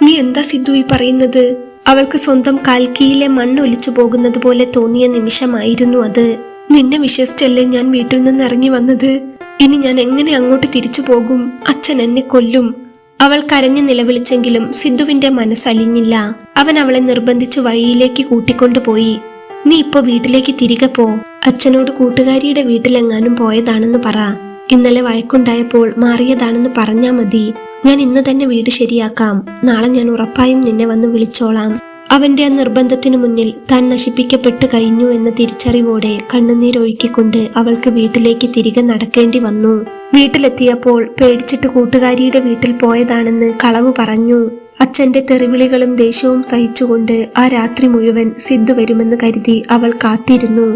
നീ എന്താ സിദ്ധു ഈ പറയുന്നത്? അവൾക്ക് സ്വന്തം കാൽക്കീയിലെ മണ്ണൊലിച്ചു പോകുന്നത് പോലെ തോന്നിയ നിമിഷമായിരുന്നു അത്. നിന്നെ വിശ്വസിച്ചല്ലേ ഞാൻ വീട്ടിൽ നിന്ന് ഇറങ്ങി വന്നത്. ഇനി ഞാൻ എങ്ങനെ അങ്ങോട്ട് തിരിച്ചു പോകും? അച്ഛൻ എന്നെ കൊല്ലും. അവൾ കരഞ്ഞു നിലവിളിച്ചെങ്കിലും സിദ്ധുവിന്റെ മനസ്സലിഞ്ഞില്ല. അവൻ അവളെ നിർബന്ധിച്ച് വഴിയിലേക്ക് കൂട്ടിക്കൊണ്ടുപോയി. നീ ഇപ്പൊ വീട്ടിലേക്ക് തിരികെ പോ. അച്ഛനോട് കൂട്ടുകാരിയുടെ വീട്ടിലെങ്ങാനും പോയതാണെന്ന് പറ. ഇന്നലെ വഴക്കുണ്ടായപ്പോൾ മാറിയതാണെന്ന് പറഞ്ഞാ മതി. ഞാൻ ഇന്ന് തന്നെ വീട് ശരിയാക്കാം. നാളെ ഞാൻ ഉറപ്പായും നിന്നെ വന്ന് വിളിച്ചോളാം. അവന്റെ ആ നിർബന്ധത്തിനു മുന്നിൽ താൻ നശിപ്പിക്കപ്പെട്ടു കഴിഞ്ഞു എന്ന തിരിച്ചറിവോടെ കണ്ണുനീരൊഴുക്കിക്കൊണ്ട് അവൾക്ക് വീട്ടിലേക്ക് തിരികെ നടക്കേണ്ടി വന്നു. വീട്ടിലെത്തിയപ്പോൾ പേടിച്ചിട്ട് കൂട്ടുകാരിയുടെ വീട്ടിൽ പോയതാണെന്ന് കളവ് പറഞ്ഞു. അച്ഛന്റെ തെറിവിളികളും ദേഷ്യവും സഹിച്ചുകൊണ്ട് ആ രാത്രി മുഴുവൻ സിദ്ധു വരുമെന്ന് കരുതി അവൾ കാത്തിരുന്നു.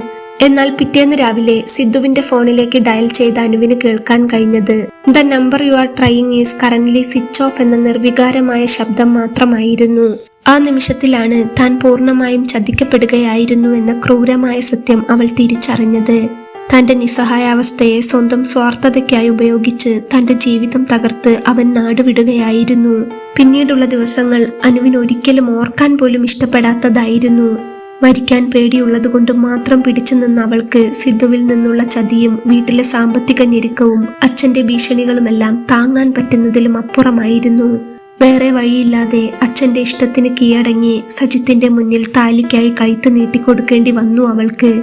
എന്നാൽ പിറ്റേന്ന് രാവിലെ സിദ്ധുവിന്റെ ഫോണിലേക്ക് ഡയൽ ചെയ്ത അനുവിന് കേൾക്കാൻ കഴിഞ്ഞത് the number you are trying is currently switch off എന്ന നിർവികാരമായ ശബ്ദം മാത്രമായിരുന്നു. ആ നിമിഷത്തിലാണ് താൻ പൂർണ്ണമായും ചതിക്കപ്പെടുകയായിരുന്നു എന്ന ക്രൂരമായ സത്യം അവൾ തിരിച്ചറിഞ്ഞത്. തന്റെ നിസ്സഹായാവസ്ഥയെ സ്വന്തം സ്വാർത്ഥതയ്ക്കായി ഉപയോഗിച്ച് തന്റെ ജീവിതം തകർത്ത് അവൻ നാടുവിടുകയായിരുന്നു. പിന്നീടുള്ള ദിവസങ്ങൾ അനുവിന് ഒരിക്കലും ഓർക്കാൻ പോലും ഇഷ്ടപ്പെടാത്തതായിരുന്നു. മരിക്കാൻ പേടിയുള്ളതുകൊണ്ട് മാത്രം പിടിച്ചു നിന്ന അവൾക്ക് സിദ്ധുവിൽ നിന്നുള്ള ചതിയും വീട്ടിലെ സാമ്പത്തിക ഞെരുക്കവും അച്ഛന്റെ ഭീഷണികളുമെല്ലാം താങ്ങാൻ പറ്റുന്നതിലും അപ്പുറമായിരുന്നു. വേറെ വഴിയില്ലാതെ അച്ഛന്റെ ഇഷ്ടത്തിന് കീഴടങ്ങി സജിത്തിന്റെ മുന്നിൽ താലിക്കായി കഴുത്ത് നീട്ടിക്കൊടുക്കേണ്ടി വന്നു അവൾക്ക്.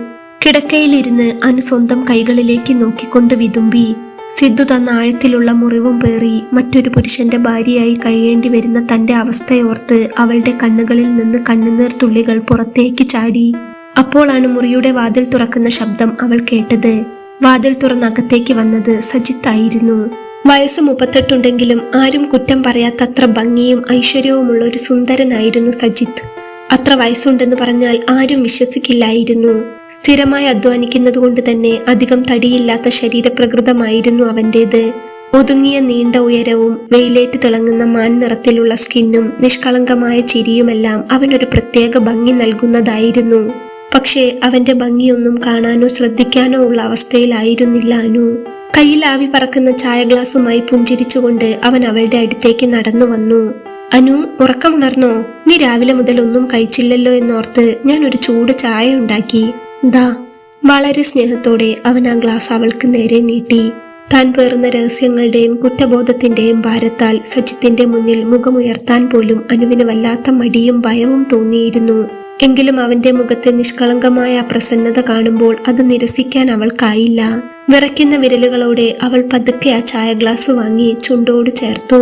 കിടക്കയിലിരുന്ന് അനു സ്വന്തം കൈകളിലേക്ക് നോക്കിക്കൊണ്ട് വിതുമ്പി. സിദ്ധു തന്ന ആഴത്തിലുള്ള മുറിവും പേറി മറ്റൊരു പുരുഷന്റെ ഭാര്യയായി കഴിയേണ്ടി വരുന്ന തന്റെ അവസ്ഥയോർത്ത് അവളുടെ കണ്ണുകളിൽ നിന്ന് കണ്ണുനീർ തുള്ളികൾ പുറത്തേക്ക് ചാടി. അപ്പോഴാണ് മുറിയുടെ വാതിൽ തുറക്കുന്ന ശബ്ദം അവൾ കേട്ടത്. വാതിൽ തുറന്നകത്തേക്ക് വന്നത് സജിത്തായിരുന്നു. വയസ്സ് 38 ആരും കുറ്റം പറയാത്തത്ര ഭംഗിയും ഐശ്വര്യവുമുള്ള ഒരു സുന്ദരനായിരുന്നു സജിത്ത്. അത്ര വയസ്സുണ്ടെന്ന് പറഞ്ഞാൽ ആരും വിശ്വസിക്കില്ലായിരുന്നു. സ്ഥിരമായി അധ്വാനിക്കുന്നത് കൊണ്ട് തന്നെ അധികം തടിയില്ലാത്ത ശരീരപ്രകൃതമായിരുന്നു അവൻ്റേത്. ഒതുങ്ങിയ നീണ്ട ഉയരവും വെയിലേറ്റ് തിളങ്ങുന്ന മാൻ നിറത്തിലുള്ള സ്കിന്നും നിഷ്കളങ്കമായ ചിരിയുമെല്ലാം അവനൊരു പ്രത്യേക ഭംഗി നൽകുന്നതായിരുന്നു. പക്ഷേ അവന്റെ ഭംഗിയൊന്നും കാണാനോ ശ്രദ്ധിക്കാനോ ഉള്ള അവസ്ഥയിലായിരുന്നില്ല അനു. കയ്യിൽ ആവി പറക്കുന്ന ചായ ഗ്ലാസുമായി പുഞ്ചിരിച്ചുകൊണ്ട് അവൻ അവളുടെ അടുത്തേക്ക് നടന്നു വന്നു. അനു, ഉറക്കമുണർന്നോ? നീ രാവിലെ മുതൽ ഒന്നും കഴിച്ചില്ലല്ലോ എന്നോർത്ത് ഞാൻ ഒരു ചൂട് ചായ ഉണ്ടാക്കി. ദാ. വളരെ സ്നേഹത്തോടെ അവൻ ആ ഗ്ലാസ് അവൾക്ക് നേരെ നീട്ടി. താൻ പേറുന്ന രഹസ്യങ്ങളുടെയും കുറ്റബോധത്തിന്റെയും ഭാരത്താൽ സജിത്തിന്റെ മുന്നിൽ മുഖമുയർത്താൻ പോലും അനുവിന് വല്ലാത്ത മടിയും ഭയവും തോന്നിയിരുന്നു. എങ്കിലും അവന്റെ മുഖത്തെ നിഷ്കളങ്കമായ പ്രസന്നത കാണുമ്പോൾ അത് നിരസിക്കാൻ അവൾക്കായില്ല. വിറയ്ക്കുന്ന വിരലുകളോടെ അവൾ പതുക്കെ ആ ചായ ഗ്ലാസ് വാങ്ങി ചുണ്ടോട് ചേർത്തു.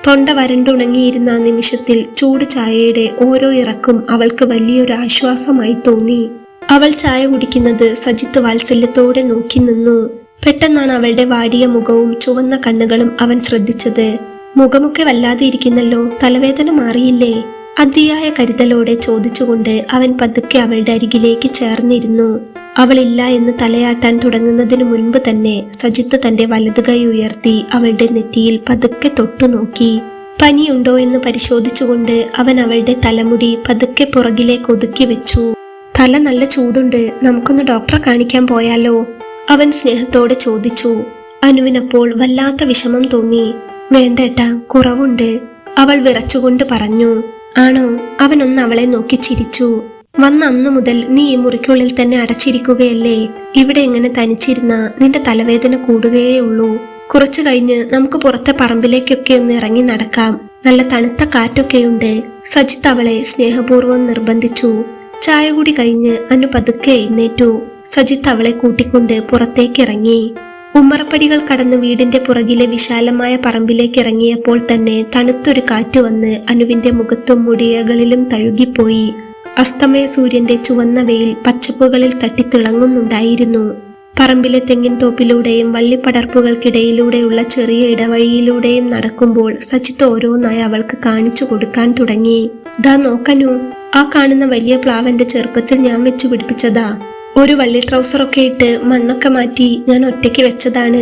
തൊണ്ട വരണ്ടുണങ്ങിയിരുന്ന ആ നിമിഷത്തിൽ ചൂട് ചായയുടെ ഓരോ ഇറക്കും അവൾക്ക് വലിയൊരു ആശ്വാസമായി തോന്നി. അവൾ ചായ കുടിക്കുന്നത് സജിത്ത് വാത്സല്യത്തോടെ നോക്കി നിന്നു. പെട്ടെന്നാണ് അവളുടെ വാടിയ മുഖവും ചുവന്ന കണ്ണുകളും അവൻ ശ്രദ്ധിച്ചത്. മുഖമൊക്കെ വല്ലാതെ ഇരിക്കുന്നല്ലോ, തലവേദന മാറിയില്ലേ? അതിയായ കരുതലോടെ ചോദിച്ചുകൊണ്ട് അവൻ പതുക്കെ അവളുടെ അരികിലേക്ക് ചേർന്നിരുന്നു. അവളില്ല എന്ന് തലയാട്ടാൻ തുടങ്ങുന്നതിനു മുൻപ് തന്നെ സജിത്ത് തന്റെ വലതു കൈ ഉയർത്തി അവളുടെ നെറ്റിയിൽ പതുക്കെ തൊട്ടുനോക്കി. പനിയുണ്ടോ എന്ന് പരിശോധിച്ചുകൊണ്ട് അവൻ അവളുടെ തലമുടി പതുക്കെ പുറകിലേക്ക് ഒതുക്കി വെച്ചു. തല നല്ല ചൂടുണ്ട്, നമുക്കൊന്ന് ഡോക്ടറെ കാണിക്കാൻ പോയാലോ? അവൻ സ്നേഹത്തോടെ ചോദിച്ചു. അനുവിനപ്പോൾ വല്ലാത്ത വിഷമം തോന്നി. വേണ്ടേട്ടാ, കുറവുണ്ട്, അവൾ വിറച്ചുകൊണ്ട് പറഞ്ഞു. ആണോ? അവനൊന്ന് അവളെ നോക്കി ചിരിച്ചു. വന്ന അന്നു മുതൽ നീ ഈ മുറിക്കുള്ളിൽ തന്നെ അടച്ചിരിക്കുകയല്ലേ? ഇവിടെ എങ്ങനെ തനിച്ചിരുന്ന നിന്റെ തലവേദന കൂടുകയേ ഉള്ളൂ. കുറച്ചു കഴിഞ്ഞ് നമുക്ക് പുറത്തെ പറമ്പിലേക്കൊക്കെ ഒന്ന് ഇറങ്ങി നടക്കാം, നല്ല തണുത്ത കാറ്റൊക്കെയുണ്ട്, സജിത്ത് അവളെ സ്നേഹപൂർവ്വം നിർബന്ധിച്ചു. ചായ കൂടി കഴിഞ്ഞ് അനു പതുക്കെ എഴുന്നേറ്റു. സജിത്ത് അവളെ കൂട്ടിക്കൊണ്ട് പുറത്തേക്ക് ഇറങ്ങി. ഉമ്മറപ്പടികൾ കടന്ന് വീടിന്റെ പുറകിലെ വിശാലമായ പറമ്പിലേക്ക് ഇറങ്ങിയപ്പോൾ തന്നെ തണുത്തൊരു കാറ്റ് വന്ന് അനുവിന്റെ മുഖത്തും മുടിയകളിലും തഴുകിപ്പോയി. അസ്തമയ സൂര്യന്റെ ചുവന്ന വെയിൽ പച്ചപ്പുകളിൽ തട്ടിത്തിളങ്ങുന്നുണ്ടായിരുന്നു. പറമ്പിലെ തെങ്ങിൻ തോപ്പിലൂടെയും വള്ളിപ്പടർപ്പുകൾക്കിടയിലൂടെയുള്ള ചെറിയ ഇടവഴിയിലൂടെയും നടക്കുമ്പോൾ സജിത്ത് ഓരോന്നായി അവൾക്ക് കാണിച്ചു കൊടുക്കാൻ തുടങ്ങി. ദാ നോക്കനു, ആ കാണുന്ന വലിയ പ്ലാവന്റെ ചെറുപ്പത്തിൽ ഞാൻ വെച്ചു പിടിപ്പിച്ചതാ. ഒരു വള്ളി ട്രൗസറൊക്കെ ഇട്ട് മണ്ണൊക്കെ മാറ്റി ഞാൻ ഒറ്റയ്ക്ക് വെച്ചതാണ്.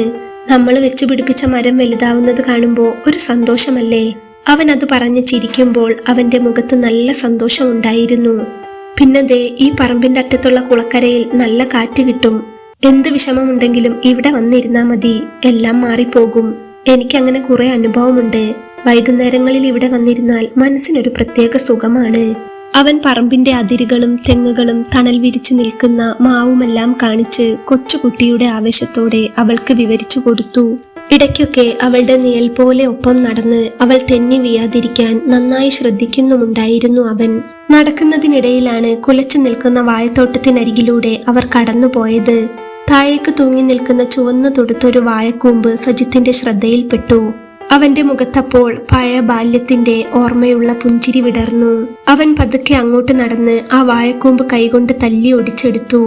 നമ്മൾ വെച്ചു പിടിപ്പിച്ച മരം വലുതാവുന്നത് കാണുമ്പോൾ ഒരു സന്തോഷമല്ലേ? അവൻ അത് പറഞ്ഞ് ചിരിക്കുമ്പോൾ അവന്റെ മുഖത്ത് നല്ല സന്തോഷമുണ്ടായിരുന്നു. പിന്നെ ദേ ഈ പറമ്പിന്റെ അറ്റത്തുള്ള കുളക്കരയിൽ നല്ല കാറ്റ് കിട്ടും. എന്ത് വിഷമമുണ്ടെങ്കിലും ഇവിടെ വന്നിരുന്നാ മതി, എല്ലാം മാറിപ്പോകും. എനിക്കങ്ങനെ കുറെ അനുഭവമുണ്ട്. വൈകുന്നേരങ്ങളിൽ ഇവിടെ വന്നിരുന്നാൽ മനസ്സിനൊരു പ്രത്യേക സുഖമാണ്. അവൻ പറമ്പിന്റെ അതിരുകളും തെങ്ങുകളും തണൽ വിരിച്ചു നിൽക്കുന്ന മാവുമെല്ലാം കാണിച്ച് കൊച്ചുകുട്ടിയുടെ ആവേശത്തോടെ അവൾക്ക് വിവരിച്ചു കൊടുത്തു. ഇടയ്ക്കൊക്കെ അവളുടെ നിഴൽ പോലെ ഒപ്പം നടന്ന് അവൾ തെന്നി വീയാതിരിക്കാൻ നന്നായി ശ്രദ്ധിക്കുന്നുമുണ്ടായിരുന്നു അവൻ. നടക്കുന്നതിനിടയിലാണ് കുലച്ചു നിൽക്കുന്ന വാഴത്തോട്ടത്തിനരികിലൂടെ അവർ കടന്നുപോയത്. താഴേക്ക് തൂങ്ങി നിൽക്കുന്ന ചുവന്നു തൊടുത്തൊരു വാഴക്കൂമ്പ് സജിത്തിന്റെ ശ്രദ്ധയിൽപ്പെട്ടു. അവന്റെ മുഖത്തപ്പോൾ പഴയ ബാല്യത്തിന്റെ ഓർമ്മയുള്ള പുഞ്ചിരി വിടർന്നു. അവൻ പതുക്കെ അങ്ങോട്ട് നടന്ന് ആ വാഴക്കൂമ്പ് കൈകൊണ്ട് തല്ലി ഒടിച്ചെടുത്തു.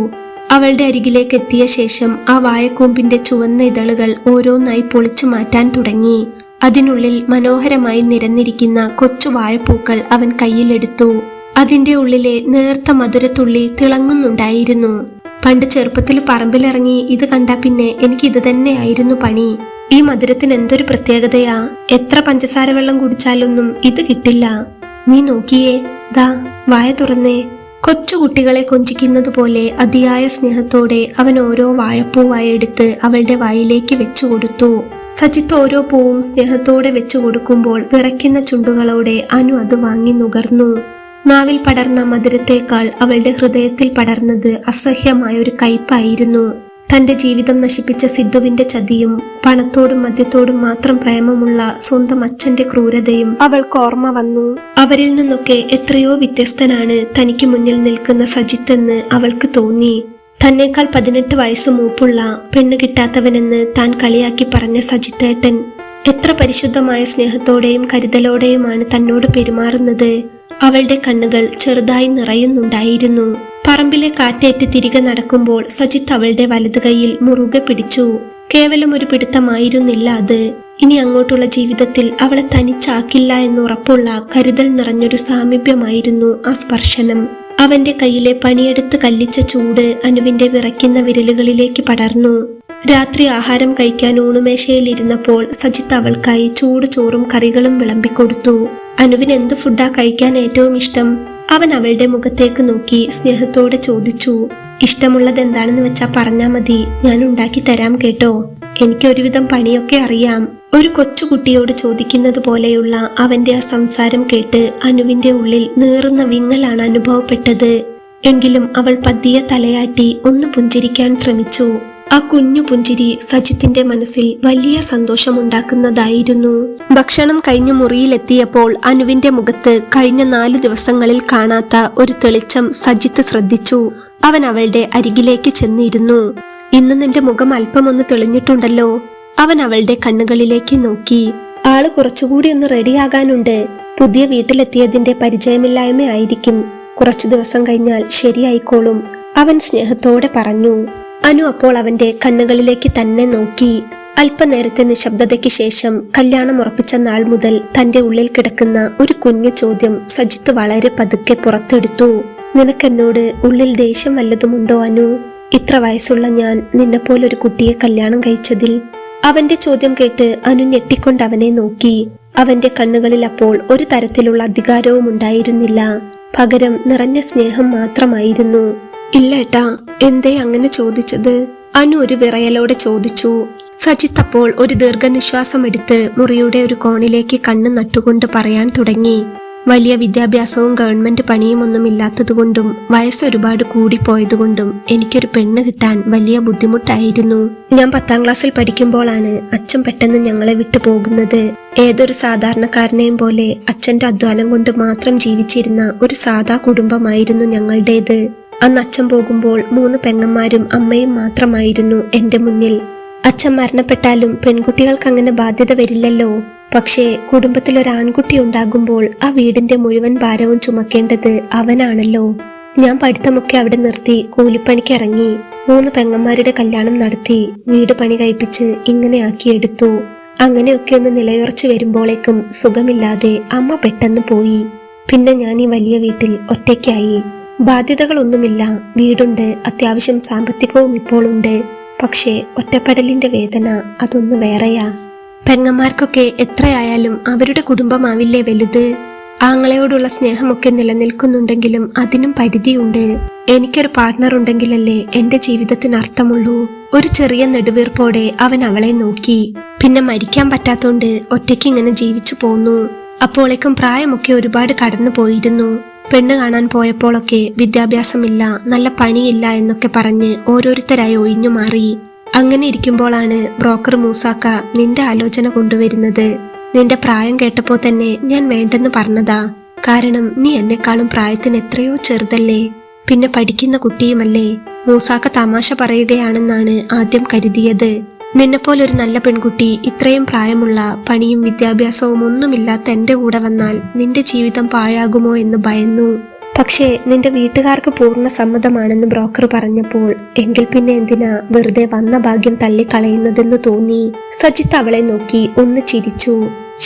അവളുടെ അരികിലേക്ക് എത്തിയ ശേഷം ആ വാഴക്കൂമ്പിന്റെ ചുവന്ന ഇതളുകൾ ഓരോന്നായി പൊളിച്ചു മാറ്റാൻ തുടങ്ങി. അതിനുള്ളിൽ മനോഹരമായി നിരന്നിരിക്കുന്ന കൊച്ചു വാഴപ്പൂക്കൾ അവൻ കയ്യിലെടുത്തു. അതിന്റെ ഉള്ളിലെ നേർത്ത മധുരത്തുള്ളി തിളങ്ങുന്നുണ്ടായിരുന്നു. പണ്ട് ചെറുപ്പത്തിൽ പറമ്പിലിറങ്ങി ഇത് കണ്ടാ പിന്നെ എനിക്ക് ഇത് തന്നെയായിരുന്നു പണി. ഈ മധുരത്തിന് എന്തൊരു പ്രത്യേകതയാ! എത്ര പഞ്ചസാര വെള്ളം കുടിച്ചാലൊന്നും ഇത് കിട്ടില്ല. നീ നോക്കിയേ, ദാ വായ തുറന്നേ. കൊച്ചുകുട്ടികളെ കൊഞ്ചിക്കുന്നത് പോലെ അതിയായ സ്നേഹത്തോടെ അവൻ ഓരോ വാഴപ്പൂവായി എടുത്ത് അവളുടെ വായിലേക്ക് വെച്ചു കൊടുത്തു. സജിത്ത് ഓരോ പൂവും സ്നേഹത്തോടെ വെച്ചു കൊടുക്കുമ്പോൾ വിറയ്ക്കുന്ന ചുണ്ടുകളോടെ അനു അത് വാങ്ങി നുകർന്നു. നാവിൽ പടർന്ന മധുരത്തേക്കാൾ അവളുടെ ഹൃദയത്തിൽ പടർന്നത് അസഹ്യമായ ഒരു കയ്പായിരുന്നു. തന്റെ ജീവിതം നശിപ്പിച്ച സിദ്ധുവിന്റെ ചതിയും പണത്തോടും മദ്യത്തോടും മാത്രം പ്രേമമുള്ള സ്വന്തം അച്ഛന്റെ ക്രൂരതയും അവൾക്ക് ഓർമ്മ വന്നു. അവരിൽ നിന്നൊക്കെ എത്രയോ വ്യത്യസ്തനാണ് തനിക്ക് മുന്നിൽ നിൽക്കുന്ന സജിത്ത് എന്ന് അവൾക്ക് തോന്നി. തന്നേക്കാൾ 18 വയസ്സ് മൂപ്പുള്ള പെണ്ണ് കിട്ടാത്തവനെന്ന് താൻ കളിയാക്കി പറഞ്ഞ സജിത്തേട്ടൻ എത്ര പരിശുദ്ധമായ സ്നേഹത്തോടെയും കരുതലോടെയുമാണ് തന്നോട് പെരുമാറുന്നത്. അവളുടെ കണ്ണുകൾ ചെറുതായി നിറയുന്നുണ്ടായിരുന്നു. പറമ്പിലെ കാറ്റേറ്റ് തിരികെ നടക്കുമ്പോൾ സജിത്ത് അവളുടെ വലതു കൈയിൽ മുറുകെ പിടിച്ചു. കേവലം ഒരു പിടുത്തമായിരുന്നില്ല അത്. ഇനി അങ്ങോട്ടുള്ള ജീവിതത്തിൽ അവളെ തനിച്ചാക്കില്ല എന്നുറപ്പുള്ള കരുതൽ നിറഞ്ഞൊരു സാമീപ്യമായിരുന്നു ആ സ്പർശനം. അവന്റെ കയ്യിലെ പണിയെടുത്ത് കല്ലിച്ച ചൂട് അനുവിന്റെ വിറയ്ക്കുന്ന വിരലുകളിലേക്ക് പടർന്നു. രാത്രി ആഹാരം കഴിക്കാൻ ഊണുമേശയിലിരുന്നപ്പോൾ സജിത്ത് അവൾക്കായി ചൂട് ചോറും കറികളും വിളമ്പിക്കൊടുത്തു. അനുവിന് എന്ത് ഫുഡാ കഴിക്കാൻ ഏറ്റവും ഇഷ്ടം? അവൻ അവളുടെ മുഖത്തേക്ക് നോക്കി സ്നേഹത്തോടെ ചോദിച്ചു. ഇഷ്ടമുള്ളത് എന്താണെന്ന് വെച്ചാ പറഞ്ഞാ മതി, ഞാൻ ഉണ്ടാക്കി തരാം കേട്ടോ. എനിക്ക് ഒരുവിധം പണിയൊക്കെ അറിയാം. ഒരു കൊച്ചുകുട്ടിയോട് ചോദിക്കുന്നത് പോലെയുള്ള അവന്റെ ആ സംസാരം കേട്ട് അനുവിന്റെ ഉള്ളിൽ നീറുന്ന വിങ്ങലാണ് അനുഭവപ്പെട്ടത്. എങ്കിലും അവൾ പതിയെ തലയാട്ടി ഒന്ന് പുഞ്ചിരിക്കാൻ ശ്രമിച്ചു. ആ കുഞ്ഞു പുഞ്ചിരി സജിത്തിന്റെ മനസ്സിൽ വലിയ സന്തോഷമുണ്ടാക്കുന്നതായിരുന്നു. ഭക്ഷണം കഴിഞ്ഞ് മുറിയിലെത്തിയപ്പോൾ അനുവിന്റെ മുഖത്ത് കഴിഞ്ഞ 4 ദിവസങ്ങളിൽ കാണാത്ത ഒരു തെളിച്ചം സജിത്ത് ശ്രദ്ധിച്ചു. അവൻ അവളുടെ അരികിലേക്ക് ചെന്നിരുന്നു. ഇന്ന് നിന്റെ മുഖം അല്പമൊന്ന് തെളിഞ്ഞിട്ടുണ്ടല്ലോ. അവൻ അവളുടെ കണ്ണുകളിലേക്ക് നോക്കി. ആള് കുറച്ചുകൂടി ഒന്ന് റെഡിയാകാനുണ്ട്. പുതിയ വീട്ടിലെത്തിയതിന്റെ പരിചയമില്ലായ്മ ആയിരിക്കും. കുറച്ചു ദിവസം കഴിഞ്ഞാൽ ശരിയായിക്കോളും, അവൻ സ്നേഹത്തോടെ പറഞ്ഞു. അനു അപ്പോൾ അവന്റെ കണ്ണുകളിലേക്ക് തന്നെ നോക്കി. അല്പനേരത്തെ നിശബ്ദതയ്ക്ക് ശേഷം കല്യാണം ഉറപ്പിച്ച നാൾ മുതൽ തന്റെ ഉള്ളിൽ കിടക്കുന്ന ഒരു കുഞ്ഞു ചോദ്യം സജിത്ത് വളരെ പതുക്കെ പുറത്തെടുത്തു. നിനക്കെന്നോട് ഉള്ളിൽ ദേഷ്യം വല്ലതുമുണ്ടോ അനു? ഇത്ര വയസ്സുള്ള ഞാൻ നിന്നെപ്പോലൊരു കുട്ടിയെ കല്യാണം കഴിച്ചതിൽ? അവന്റെ ചോദ്യം കേട്ട് അനു ഞെട്ടിക്കൊണ്ട് അവനെ നോക്കി. അവന്റെ കണ്ണുകളിൽ അപ്പോൾ ഒരു തരത്തിലുള്ള അധികാരവും ഉണ്ടായിരുന്നില്ല. പകരം നിറഞ്ഞ സ്നേഹം മാത്രമായിരുന്നു. ഇല്ല ഏട്ടാ, എന്തേ അങ്ങനെ ചോദിച്ചത്? അനു ഒരു വിറയലോടെ ചോദിച്ചു. സജിത്ത് അപ്പോൾ ഒരു ദീർഘനിശ്വാസം എടുത്ത് മുറിയുടെ ഒരു കോണിലേക്ക് കണ്ണ് നട്ടുകൊണ്ട് പറയാൻ തുടങ്ങി. വലിയ വിദ്യാഭ്യാസവും ഗവൺമെന്റ് പണിയും ഒന്നും ഇല്ലാത്തതുകൊണ്ടും വയസ്സൊരുപാട് കൂടിപ്പോയതുകൊണ്ടും എനിക്കൊരു പെണ്ണ് കിട്ടാൻ വലിയ ബുദ്ധിമുട്ടായിരുന്നു. ഞാൻ 10ാം ക്ലാസ്സിൽ പഠിക്കുമ്പോഴാണ് അച്ഛൻ പെട്ടെന്ന് ഞങ്ങളെ വിട്ടു പോകുന്നത്. ഏതൊരു സാധാരണക്കാരനെയും പോലെ അച്ഛന്റെ അധ്വാനം കൊണ്ട് മാത്രം ജീവിച്ചിരുന്ന ഒരു സാധാ കുടുംബമായിരുന്നു ഞങ്ങളുടേത്. അന്ന് അച്ഛൻ പോകുമ്പോൾ 3 പെങ്ങന്മാരും അമ്മയും മാത്രമായിരുന്നു എന്റെ മുന്നിൽ. അച്ഛൻ മരണപ്പെട്ടാലും പെൺകുട്ടികൾക്ക് അങ്ങനെ ബാധ്യത വരില്ലല്ലോ. പക്ഷേ കുടുംബത്തിൽ ഒരു ആൺകുട്ടി ഉണ്ടാകുമ്പോൾ ആ വീടിന്റെ മുഴുവൻ ഭാരവും ചുമക്കേണ്ടത് അവനാണല്ലോ. ഞാൻ പഠിത്തമൊക്കെ അവിടെ നിർത്തി കൂലിപ്പണിക്ക് ഇറങ്ങി. 3 പെങ്ങന്മാരുടെ കല്യാണം നടത്തി വീട് പണി കഴിപ്പിച്ച് ഇങ്ങനെ ആക്കിയെടുത്തു. അങ്ങനെയൊക്കെ ഒന്ന് നിലയുറച്ചു വരുമ്പോഴേക്കും സുഖമില്ലാതെ അമ്മ പെട്ടെന്ന് പോയി. പിന്നെ ഞാൻ ഈ വലിയ വീട്ടിൽ ഒറ്റയ്ക്കായി. ബാധ്യതകളൊന്നുമില്ല, വീടുണ്ട്, അത്യാവശ്യം സാമ്പത്തികവും ഇപ്പോൾ ഉണ്ട്. പക്ഷേ ഒറ്റപ്പെടലിന്റെ വേദന അതൊന്ന് വേറെയാ. പെങ്ങന്മാർക്കൊക്കെ എത്രയായാലും അവരുടെ കുടുംബമാവില്ലേ വലുത്. ആങ്ങളയോടുള്ള സ്നേഹമൊക്കെ നിലനിൽക്കുന്നുണ്ടെങ്കിലും അതിനും പരിധിയുണ്ട്. എനിക്കൊരു പാർട്ട്ണർ ഉണ്ടെങ്കിലല്ലേ എന്റെ ജീവിതത്തിന് അർത്ഥമുള്ളൂ. ഒരു ചെറിയ നെടുവീർപ്പോടെ അവൻ അവളെ നോക്കി. പിന്നെ മരിക്കാൻ പറ്റാത്തോണ്ട് ഒറ്റയ്ക്ക് ഇങ്ങനെ ജീവിച്ചു പോന്നു. അപ്പോഴേക്കും പ്രായമൊക്കെ ഒരുപാട് കടന്നു പോയിരുന്നു. പെണ്ണ് കാണാൻ പോയപ്പോഴൊക്കെ വിദ്യാഭ്യാസമില്ല, നല്ല പണിയില്ല എന്നൊക്കെ പറഞ്ഞ് ഓരോരുത്തരായി ഒഴിഞ്ഞു മാറി. അങ്ങനെ ഇരിക്കുമ്പോഴാണ് ബ്രോക്കർ മൂസാക്ക നിന്റെ ആലോചന കൊണ്ടുവരുന്നത്. നിന്റെ പ്രായം കേട്ടപ്പോ തന്നെ ഞാൻ വേണ്ടെന്ന് പറഞ്ഞതാ. കാരണം നീ എന്നെക്കാളും പ്രായത്തിന് എത്രയോ ചെറുതല്ലേ, പിന്നെ പഠിക്കുന്ന കുട്ടിയുമല്ലേ. മൂസാക്ക തമാശ പറയുകയാണെന്നാണ് ആദ്യം കരുതിയത്. നിന്നെപ്പോലൊരു നല്ല പെൺകുട്ടി ഇത്രയും പ്രായമുള്ള പണിയും വിദ്യാഭ്യാസവും ഒന്നുമില്ലാത്ത എന്റെ കൂടെ വന്നാൽ നിന്റെ ജീവിതം പാഴാകുമോ എന്ന് ഭയന്നു. പക്ഷേ നിന്റെ വീട്ടുകാർക്ക് പൂർണ്ണ സമ്മതമാണെന്ന് ബ്രോക്കർ പറഞ്ഞപ്പോൾ എങ്കിൽ പിന്നെ എന്തിനാ വെറുതെ വന്ന ഭാഗ്യം തള്ളിക്കളയുന്നതെന്ന് തോന്നി. സജിത്ത് അവളെ നോക്കി ഒന്ന് ചിരിച്ചു.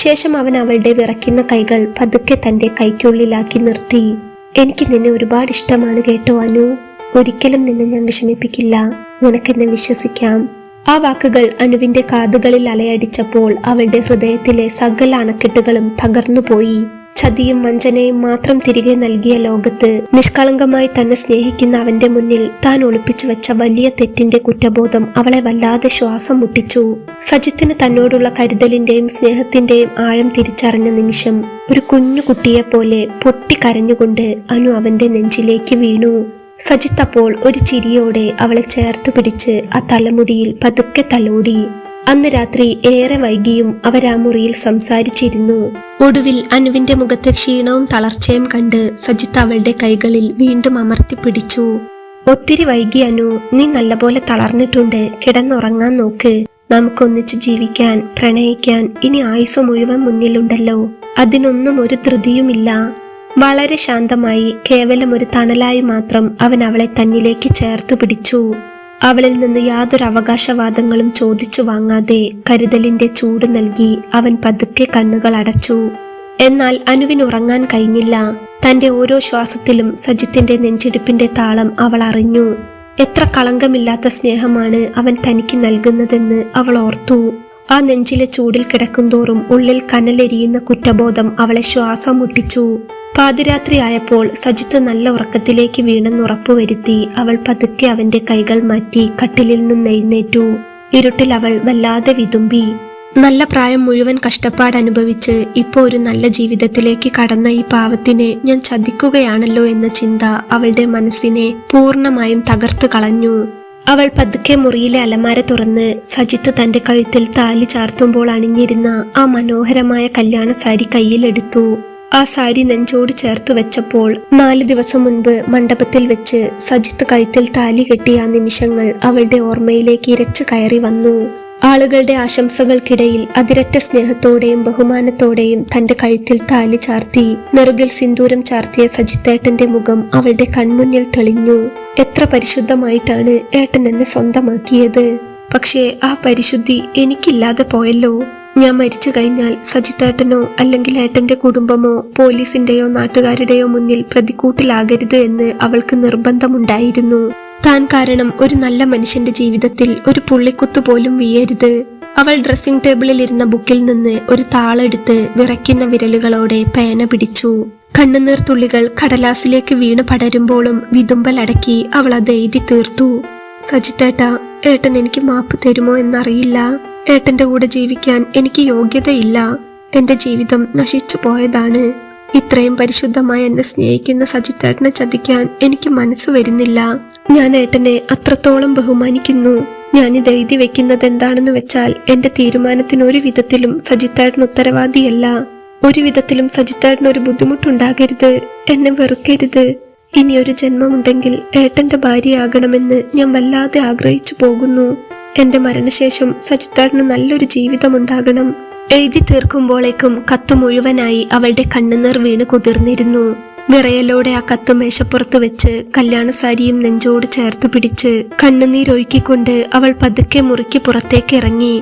ശേഷം അവൻ അവളുടെ വിറയ്ക്കുന്ന കൈകൾ പതുക്കെ തന്റെ കൈക്കുള്ളിലാക്കി നിർത്തി. എനിക്ക് നിന്നെ ഒരുപാട് ഇഷ്ടമാണ് കേട്ടോ അനു. ഒരിക്കലും നിന്നെ ഞാൻ വിഷമിപ്പിക്കില്ല, നിനക്കെന്നെ വിശ്വസിക്കാം. ആ വാക്കുകൾ അനുവിന്റെ കാതുകളിൽ അലയടിച്ചപ്പോൾ അവളുടെ ഹൃദയത്തിലെ സകല അണക്കെട്ടുകളും തകർന്നുപോയി. ചതിയും വഞ്ചനയും മാത്രം തിരികെ നൽകിയ ലോകത്ത് നിഷ്കളങ്കമായി തന്നെ സ്നേഹിക്കുന്ന അവന്റെ മുന്നിൽ താൻ ഒളിപ്പിച്ചു വെച്ച വലിയ തെറ്റിന്റെ കുറ്റബോധം അവളെ വല്ലാതെ ശ്വാസം മുട്ടിച്ചു. സജിത്തിന് തന്നോടുള്ള കരുതലിന്റെയും സ്നേഹത്തിന്റെയും ആഴം തിരിച്ചറിഞ്ഞ നിമിഷം ഒരു കുഞ്ഞു കുട്ടിയെപ്പോലെ പൊട്ടിക്കരഞ്ഞുകൊണ്ട് അനു അവന്റെ നെഞ്ചിലേക്ക് വീണു. സജിത്ത് അപ്പോൾ ഒരു ചിരിയോടെ അവളെ ചേർത്തു പിടിച്ച് ആ തലമുടിയിൽ പതുക്കെ തലോടി. അന്ന് രാത്രി ഏറെ വൈകിയും അവരാ മുറിയിൽ സംസാരിച്ചിരുന്നു. ഒടുവിൽ അനുവിന്റെ മുഖത്തെ ക്ഷീണവും തളർച്ചയും കണ്ട് സജിത്ത് അവളുടെ കൈകളിൽ വീണ്ടും അമർത്തിപ്പിടിച്ചു. ഒത്തിരി വൈകി അനു, നീ നല്ലപോലെ തളർന്നിട്ടുണ്ട്, കിടന്നുറങ്ങാൻ നോക്ക്. നമുക്കൊന്നിച്ച് ജീവിക്കാൻ, പ്രണയിക്കാൻ ഇനി ആയുസ് മുഴുവൻ മുന്നിലുണ്ടല്ലോ. അതിനൊന്നും ഒരു ധൃതിയുമില്ല. വളരെ ശാന്തമായി കേവലം ഒരു തണലായി മാത്രം അവൻ അവളെ തന്നിലേക്ക് ചേർത്തു പിടിച്ചു. അവളിൽ നിന്ന് യാതൊരു അവകാശവാദങ്ങളും ചോദിച്ചു വാങ്ങാതെ കരുതലിന്റെ ചൂട് നൽകി അവൻ പതുക്കെ കണ്ണുകൾ അടച്ചു. എന്നാൽ അനുവിന് ഉറങ്ങാൻ കഴിഞ്ഞില്ല. തന്റെ ഓരോ ശ്വാസത്തിലും സജിത്തിന്റെ നെഞ്ചിടിപ്പിന്റെ താളം അവൾ അറിഞ്ഞു. എത്ര കളങ്കമില്ലാത്ത സ്നേഹമാണ് അവൻ തനിക്ക് നൽകുന്നതെന്ന് അവൾ ഓർത്തു. ആ നെഞ്ചിലെ ചൂടിൽ കിടക്കുന്തോറും ഉള്ളിൽ കനലെരിയുന്ന കുറ്റബോധം അവളെ ശ്വാസം മുട്ടിച്ചു. പാതിരാത്രി ആയപ്പോൾ സജിത്ത് നല്ല ഉറക്കത്തിലേക്ക് വീണെന്നുറപ്പുവരുത്തി അവൾ പതുക്കെ അവന്റെ കൈകൾ മാറ്റി കട്ടിലിൽ നിന്ന് എഴുന്നേറ്റു. ഇരുട്ടിൽ അവൾ വല്ലാതെ വിതുമ്പി. നല്ല പ്രായം മുഴുവൻ കഷ്ടപ്പാട് അനുഭവിച്ച് ഇപ്പോൾ ഒരു നല്ല ജീവിതത്തിലേക്ക് കടന്ന ഈ പാവത്തിനെ ഞാൻ ചതിക്കുകയാണല്ലോ എന്ന ചിന്ത അവളുടെ മനസ്സിനെ പൂർണ്ണമായും തകർത്തു കളഞ്ഞു. അവൾ പതുക്കെ മുറിയിലെ അലമാര തുറന്ന് സജിത്ത് തന്റെ കഴുത്തിൽ താലി ചാർത്തുമ്പോൾ അണിഞ്ഞിരുന്ന ആ മനോഹരമായ കല്യാണ സാരി കയ്യിലെടുത്തു. ആ സാരി നെഞ്ചോട് ചേർത്തു വെച്ചപ്പോൾ 4 ദിവസം മുൻപ് മണ്ഡപത്തിൽ വെച്ച് സജിത്ത് കഴുത്തിൽ താലി കെട്ടിയ ആ നിമിഷങ്ങൾ അവളുടെ ഓർമ്മയിലേക്ക് ഇരച്ചു കയറി വന്നു. ആളുകളുടെ ആശംസകൾക്കിടയിൽ അതിരറ്റ സ്നേഹത്തോടെയും ബഹുമാനത്തോടെയും തന്റെ കഴുത്തിൽ താലി ചാർത്തി നെറുകിൽ സിന്ദൂരം ചാർത്തിയ സജിത്തേട്ടന്റെ മുഖം അവളുടെ കൺമുന്നിൽ തെളിഞ്ഞു. എത്ര പരിശുദ്ധമായിട്ടാണ് ഏട്ടൻ എന്നെ സ്വന്തമാക്കിയത്. പക്ഷേ ആ പരിശുദ്ധി എനിക്കില്ലാതെ പോയല്ലോ. ഞാൻ മരിച്ചു കഴിഞ്ഞാൽ സജിത്തേട്ടനോ അല്ലെങ്കിൽ ഏട്ടന്റെ കുടുംബമോ പോലീസിന്റെയോ നാട്ടുകാരുടെയോ മുന്നിൽ പ്രതിക്കൂട്ടിലാകരുത് എന്ന് അവൾക്ക് നിർബന്ധമുണ്ടായിരുന്നു. താൻ കാരണം ഒരു നല്ല മനുഷ്യന്റെ ജീവിതത്തിൽ ഒരു പുള്ളിക്കുത്തു പോലും വീയരുത്. അവൾ ഡ്രസ്സിംഗ് ടേബിളിൽ ഇരുന്ന ബുക്കിൽ നിന്ന് ഒരു താളെടുത്ത് വിറയ്ക്കുന്ന വിരലുകളോടെ പേന പിടിച്ചു. കണ്ണുനീർ തുള്ളികൾ കടലാസിലേക്ക് വീണ് പടരുമ്പോഴും വിതുമ്പലടക്കി അവൾ അത് എഴുതി തീർത്തു. സജിത്തേട്ട, ഏട്ടൻ എനിക്ക് മാപ്പ് തരുമോ എന്നറിയില്ല. ഏട്ടന്റെ കൂടെ ജീവിക്കാൻ എനിക്ക് യോഗ്യതയില്ല. എന്റെ ജീവിതം നശിച്ചു പോയതാണ്. ഇത്രയും പരിശുദ്ധമായി എന്നെ സ്നേഹിക്കുന്ന സജിത്തേട്ടനെ ചതിക്കാൻ എനിക്ക് മനസ്സ് വരുന്നില്ല. ഞാൻ ഏട്ടനെ അത്രത്തോളം ബഹുമാനിക്കുന്നു. ഞാനിത് എഴുതി വെക്കുന്നത് എന്താണെന്ന് വെച്ചാൽ എന്റെ തീരുമാനത്തിന് ഒരു വിധത്തിലും സജിത്തേട്ടൻ ഉത്തരവാദിയല്ല. ഒരു വിധത്തിലും സജിത്തേട്ടന് ഒരു ബുദ്ധിമുട്ടുണ്ടാകരുത്. എന്നെ വെറുക്കരുത്. ഇനിയൊരു ജന്മമുണ്ടെങ്കിൽ ഏട്ടന്റെ ഭാര്യയാകണമെന്ന് ഞാൻ വല്ലാതെ ആഗ്രഹിച്ചു പോകുന്നു. എന്റെ മരണശേഷം സജിത്തേട്ടന് നല്ലൊരു ജീവിതമുണ്ടാകണം. എഴുതി തീർക്കുമ്പോഴേക്കും കത്ത് മുഴുവനായി അവളുടെ കണ്ണുനീർ വീണ് കുതിർന്നിരുന്നു. വിറയലോടെ ആ കത്ത് മേശപ്പുറത്ത് വെച്ച് കല്യാണ സാരിയും നെഞ്ചോട് ചേർത്ത് പിടിച്ച് കണ്ണുനീരൊഴുക്കിക്കൊണ്ട് അവൾ പതുക്കെ മുറിക്ക് പുറത്തേക്ക് ഇറങ്ങി.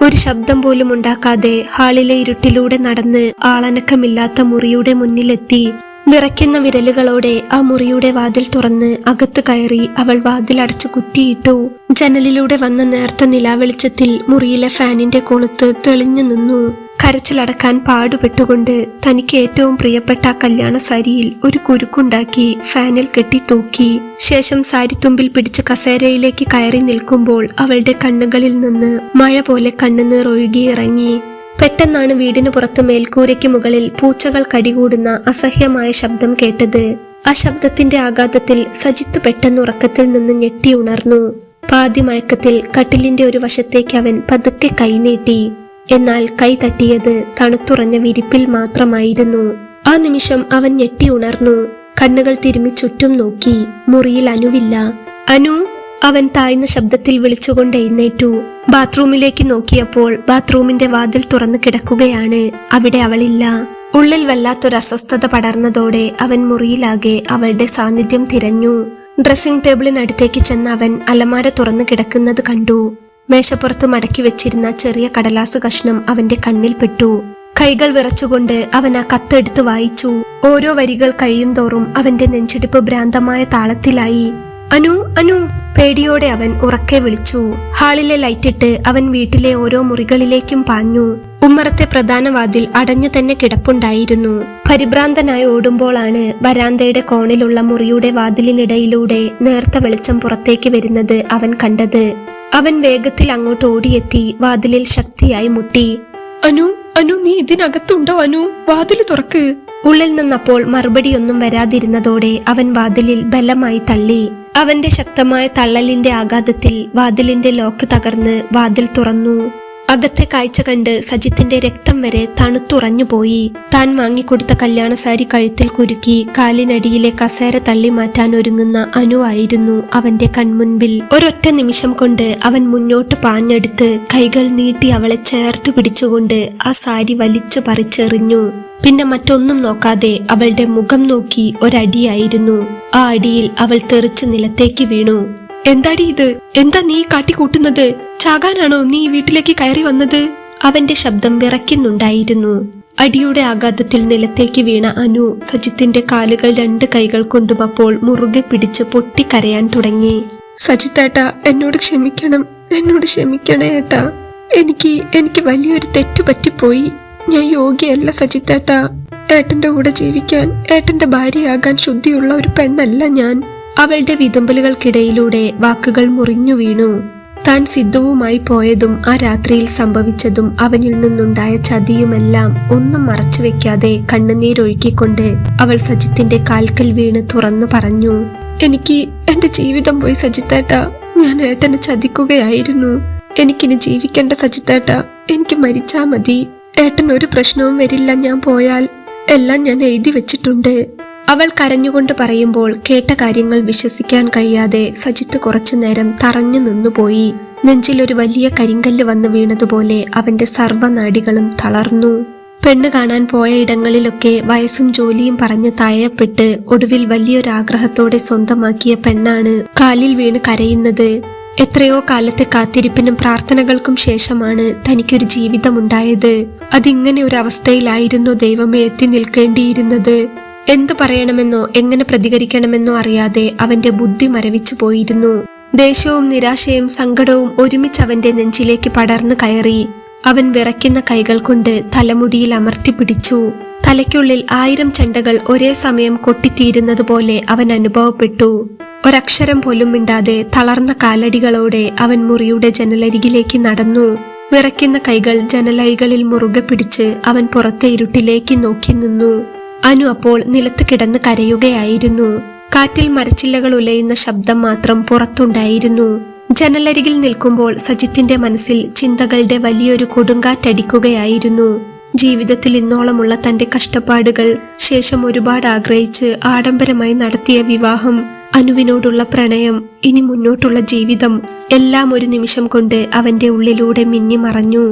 ഒരു ശബ്ദം പോലും ഉണ്ടാക്കാതെ ഹാളിലെ ഇരുട്ടിലൂടെ നടന്ന് ആളനക്കമില്ലാത്ത മുറിയുടെ മുന്നിലെത്തി. വിറയ്ക്കുന്ന വിരലുകളോടെ ആ മുറിയുടെ വാതിൽ തുറന്ന് അകത്ത് കയറി അവൾ വാതിലടച്ചു കുറ്റിയിട്ടു. ജനലിലൂടെ വന്ന നേർത്ത നിലാവെളിച്ചത്തിൽ മുറിയിലെ ഫാനിന്റെ കൊളുത്ത് തെളിഞ്ഞു നിന്നു. കരച്ചിലടക്കാൻ പാടുപെട്ടുകൊണ്ട് തനിക്ക് ഏറ്റവും പ്രിയപ്പെട്ട കല്യാണ സാരിയിൽ ഒരു കുരുക്കുണ്ടാക്കി ഫാനിൽ കെട്ടി തൂക്കി. ശേഷം സാരിത്തുമ്പിൽ പിടിച്ച് കസേരയിലേക്ക് കയറി നിൽക്കുമ്പോൾ അവളുടെ കണ്ണുകളിൽ നിന്ന് മഴ പോലെ കണ്ണുനീർ ഒഴുകിയിറങ്ങി. പെട്ടെന്നാണ് വീടിനു പുറത്ത് മേൽക്കൂരയ്ക്ക് മുകളിൽ പൂച്ചകൾ കടികൂടുന്ന അസഹ്യമായ ശബ്ദം കേട്ടത്. ആ ശബ്ദത്തിന്റെ ആഘാതത്തിൽ സജിത്ത് പെട്ടെന്ന് ഉറക്കത്തിൽ നിന്ന് ഞെട്ടി ഉണർന്നു. പാതി മയക്കത്തിൽ കട്ടിലിന്റെ ഒരു വശത്തേക്ക് അവൻ പതുക്കെ കൈനീട്ടി. എന്നാൽ കൈ തട്ടിയത് തണുത്തുറഞ്ഞ വിരിപ്പിൽ മാത്രമായിരുന്നു. ആ നിമിഷം അവൻ ഞെട്ടി ഉണർന്നു. കണ്ണുകൾ തിരുമ്മി ചുറ്റും നോക്കി. മുറിയിൽ അനുവില്ല. അനു, അവൻ താഴ്ന്ന ശബ്ദത്തിൽ വിളിച്ചുകൊണ്ട് എഴുന്നേറ്റു. ബാത്റൂമിലേക്ക് നോക്കിയപ്പോൾ ബാത്റൂമിന്റെ വാതിൽ തുറന്നു കിടക്കുകയാണ്. അവിടെ അവളില്ല. ഉള്ളിൽ വല്ലാത്തൊരു അസ്വസ്ഥത പടർന്നതോടെ അവൻ മുറിയിലാകെ അവളുടെ സാന്നിധ്യം തിരഞ്ഞു. ഡ്രസ്സിംഗ് ടേബിളിനടുത്തേക്ക് ചെന്ന് അവൻ അലമാര തുറന്നു കിടക്കുന്നത് കണ്ടു. മേശപ്പുറത്ത് മടക്കി വെച്ചിരുന്ന ചെറിയ കടലാസ് കഷ്ണം അവന്റെ കണ്ണിൽ പെട്ടു. കൈകൾ വിറച്ചുകൊണ്ട് അവൻ ആ കത്തെടുത്ത് വായിച്ചു. ഓരോ വരികൾ കഴിയും തോറും അവന്റെ നെഞ്ചിടിപ്പ് ഭ്രാന്തമായ താളത്തിലായി. അനു, അനു, പേടിയോടെ അവൻ ഉറക്കെ വിളിച്ചു. ഹാളിലെ ലൈറ്റിട്ട് അവൻ വീട്ടിലെ ഓരോ മുറികളിലേക്കും പാഞ്ഞു. ഉമ്മറത്തെ പ്രധാന വാതിൽ അടഞ്ഞു തന്നെ കിടപ്പുണ്ടായിരുന്നു. പരിഭ്രാന്തനായി ഓടുമ്പോഴാണ് വരാന്തയുടെ കോണിലുള്ള മുറിയുടെ വാതിലിനിടയിലൂടെ നേർത്ത വെളിച്ചം പുറത്തേക്ക് വരുന്നത് അവൻ കണ്ടത്. അവൻ വേഗത്തിൽ അങ്ങോട്ട് ഓടിയെത്തി വാതിലിൽ ശക്തിയായി മുട്ടി. അനു, അനു, നീ ഇതിനകത്തുണ്ടോ? അനു, വാതിൽ തുറക്ക്. ഉള്ളിൽ നിന്നപ്പോൾ മറുപടിയൊന്നും വരാതിരുന്നതോടെ അവൻ വാതിലിൽ ബലമായി തള്ളി. അവന്റെ ശക്തമായ തള്ളലിന്റെ ആഘാതത്തിൽ വാതിലിന്റെ ലോക്ക് തകർന്ന് വാതിൽ തുറന്നു. അകത്തെ കാഴ്ച കണ്ട് സജിത്തിന്റെ രക്തം വരെ തണുത്തുറഞ്ഞുപോയി. താൻ വാങ്ങിക്കൊടുത്ത കല്യാണ സാരി കഴുത്തിൽ കുരുക്കി കാലിനടിയിലെ കസേര തള്ളി മാറ്റാൻ ഒരുങ്ങുന്ന അനു ആയിരുന്നു അവന്റെ കൺമുൻപിൽ. ഒരൊറ്റ നിമിഷം കൊണ്ട് അവൻ മുന്നോട്ട് പാഞ്ഞെടുത്ത് കൈകൾ നീട്ടി അവളെ ചേർത്ത് പിടിച്ചുകൊണ്ട് ആ സാരി വലിച്ചു പറിച്ചെറിഞ്ഞു. പിന്നെ മറ്റൊന്നും നോക്കാതെ അവളുടെ മുഖം നോക്കി ഒരടിയായിരുന്നു. ആ അടിയിൽ അവൾ തെറിച്ച് നിലത്തേക്ക് വീണു. എന്താടി ഇത്? എന്താ നീ കാട്ടിക്കൂട്ടുന്നത്? ചാകാനാണോ നീ വീട്ടിലേക്ക് കയറി വന്നത്? അവന്റെ ശബ്ദം വിറയ്ക്കുന്നുണ്ടായിരുന്നു. അടിയുടെ ആഘാതത്തിൽ നിലത്തേക്ക് വീണ അനു സജിത്തിന്റെ കാലുകൾ 2 കൈകൾ കൊണ്ടും അപ്പോൾ മുറുകെ പിടിച്ച് പൊട്ടിക്കരയാൻ തുടങ്ങി. സജിത്തേട്ടാ, എന്നോട് ക്ഷമിക്കണം, എന്നോട് ക്ഷമിക്കണേ ഏട്ടാ. എനിക്ക് വലിയൊരു തെറ്റു പറ്റിപ്പോയി. ഞാൻ യോഗ്യയല്ല സജിത്തേട്ടാ. ഏട്ടന്റെ കൂടെ ജീവിക്കാൻ, ഏട്ടന്റെ ഭാര്യയാകാൻ ശുദ്ധിയുള്ള ഒരു പെണ്ണല്ല ഞാൻ. അവളുടെ വിതുമ്പലുകൾക്കിടയിലൂടെ വാക്കുകൾ മുറിഞ്ഞു വീണു. താൻ സിദ്ധുവുമായി പോയതും ആ രാത്രിയിൽ സംഭവിച്ചതും അവനിൽ നിന്നുണ്ടായ ചതിയുമെല്ലാം ഒന്നും മറച്ചു വെക്കാതെ കണ്ണുനീരൊഴുക്കിക്കൊണ്ട് അവൾ സജിത്തിന്റെ കാൽക്കൽ വീണ് തുറന്നു പറഞ്ഞു. എനിക്ക് എന്റെ ജീവിതം പോയി സജിത്തേട്ടാ. ഞാൻ ഏട്ടനെ ചതിക്കുകയായിരുന്നു. എനിക്കിനി ജീവിക്കേണ്ട സജിത്തേട്ടാ. എനിക്ക് മരിച്ചാ മതി. ഏട്ടൻ ഒരു പ്രശ്നവും വരില്ല ഞാൻ പോയാൽ. എല്ലാം ഞാൻ എഴുതി വെച്ചിട്ടുണ്ട്. അവൾ കരഞ്ഞുകൊണ്ട് പറയുമ്പോൾ കേട്ട കാര്യങ്ങൾ വിശ്വസിക്കാൻ കഴിയാതെ സജിത്ത് കുറച്ചു നേരം തറഞ്ഞു നിന്നുപോയി. നെഞ്ചിലൊരു വലിയ കരിങ്കല്ല് വന്ന് വീണതുപോലെ അവന്റെ സർവ്വനാഡികളും തളർന്നു. പെണ്ണ് കാണാൻ പോയ ഇടങ്ങളിലൊക്കെ വയസ്സും ജോലിയും പറഞ്ഞ് താഴെപ്പെട്ട് ഒടുവിൽ വലിയൊരാഗ്രഹത്തോടെ സ്വന്തമാക്കിയ പെണ്ണാണ് കാലിൽ വീണ് കരയുന്നത്. എത്രയോ കാലത്തെ കാത്തിരിപ്പിനും പ്രാർത്ഥനകൾക്കും ശേഷമാണ് തനിക്കൊരു ജീവിതമുണ്ടായത്. അതിങ്ങനെ ഒരു അവസ്ഥയിലായിരുന്നു ദൈവമേ എത്തി നിൽക്കേണ്ടിയിരുന്നത്. എന്തു പറയണമെന്നോ എങ്ങനെ പ്രതികരിക്കണമെന്നോ അറിയാതെ അവന്റെ ബുദ്ധി മരവിച്ചു പോയിരുന്നു. ദേഷ്യവും നിരാശയും സങ്കടവും ഒരുമിച്ച് അവന്റെ നെഞ്ചിലേക്ക് പടർന്നു കയറി. അവൻ വിറയ്ക്കുന്ന കൈകൾ കൊണ്ട് തലമുടിയിൽ അമർത്തി പിടിച്ചു. തലയ്ക്കുള്ളിൽ 1000 ചെണ്ടകൾ ഒരേ സമയം കൊട്ടിത്തീരുന്നത് പോലെ അവൻ അനുഭവപ്പെട്ടു. ഒരക്ഷരം പോലും മിണ്ടാതെ തളർന്ന കാലടികളോടെ അവൻ മുറിയുടെ ജനലരികിലേക്ക് നടന്നു. വിറയ്ക്കുന്ന കൈകൾ ജനലൈകളിൽ മുറുകെ പിടിച്ച് അവൻ പുറത്തെ ഇരുട്ടിലേക്ക് നോക്കി നിന്നു. അനു അപ്പോൾ നിലത്ത് കിടന്ന് കരയുകയായിരുന്നു. കാറ്റിൽ മരച്ചില്ലകൾ ഉലയുന്ന ശബ്ദം മാത്രം പുറത്തുണ്ടായിരുന്നു. ജനലരികിൽ നിൽക്കുമ്പോൾ സജിത്തിന്റെ മനസ്സിൽ ചിന്തകളുടെ വലിയൊരു കൊടുങ്കാറ്റടിക്കുകയായിരുന്നു. ജീവിതത്തിൽ ഇന്നോളമുള്ള തന്റെ കഷ്ടപ്പാടുകൾ, ശേഷം ഒരുപാട് ആഗ്രഹിച്ച് ആഡംബരമായി നടത്തിയ വിവാഹം, അനുവിനോടുള്ള പ്രണയം, ഇനി മുന്നോട്ടുള്ള ജീവിതം എല്ലാം ഒരു നിമിഷം കൊണ്ട് അവന്റെ ഉള്ളിലൂടെ മിന്നിമറഞ്ഞു.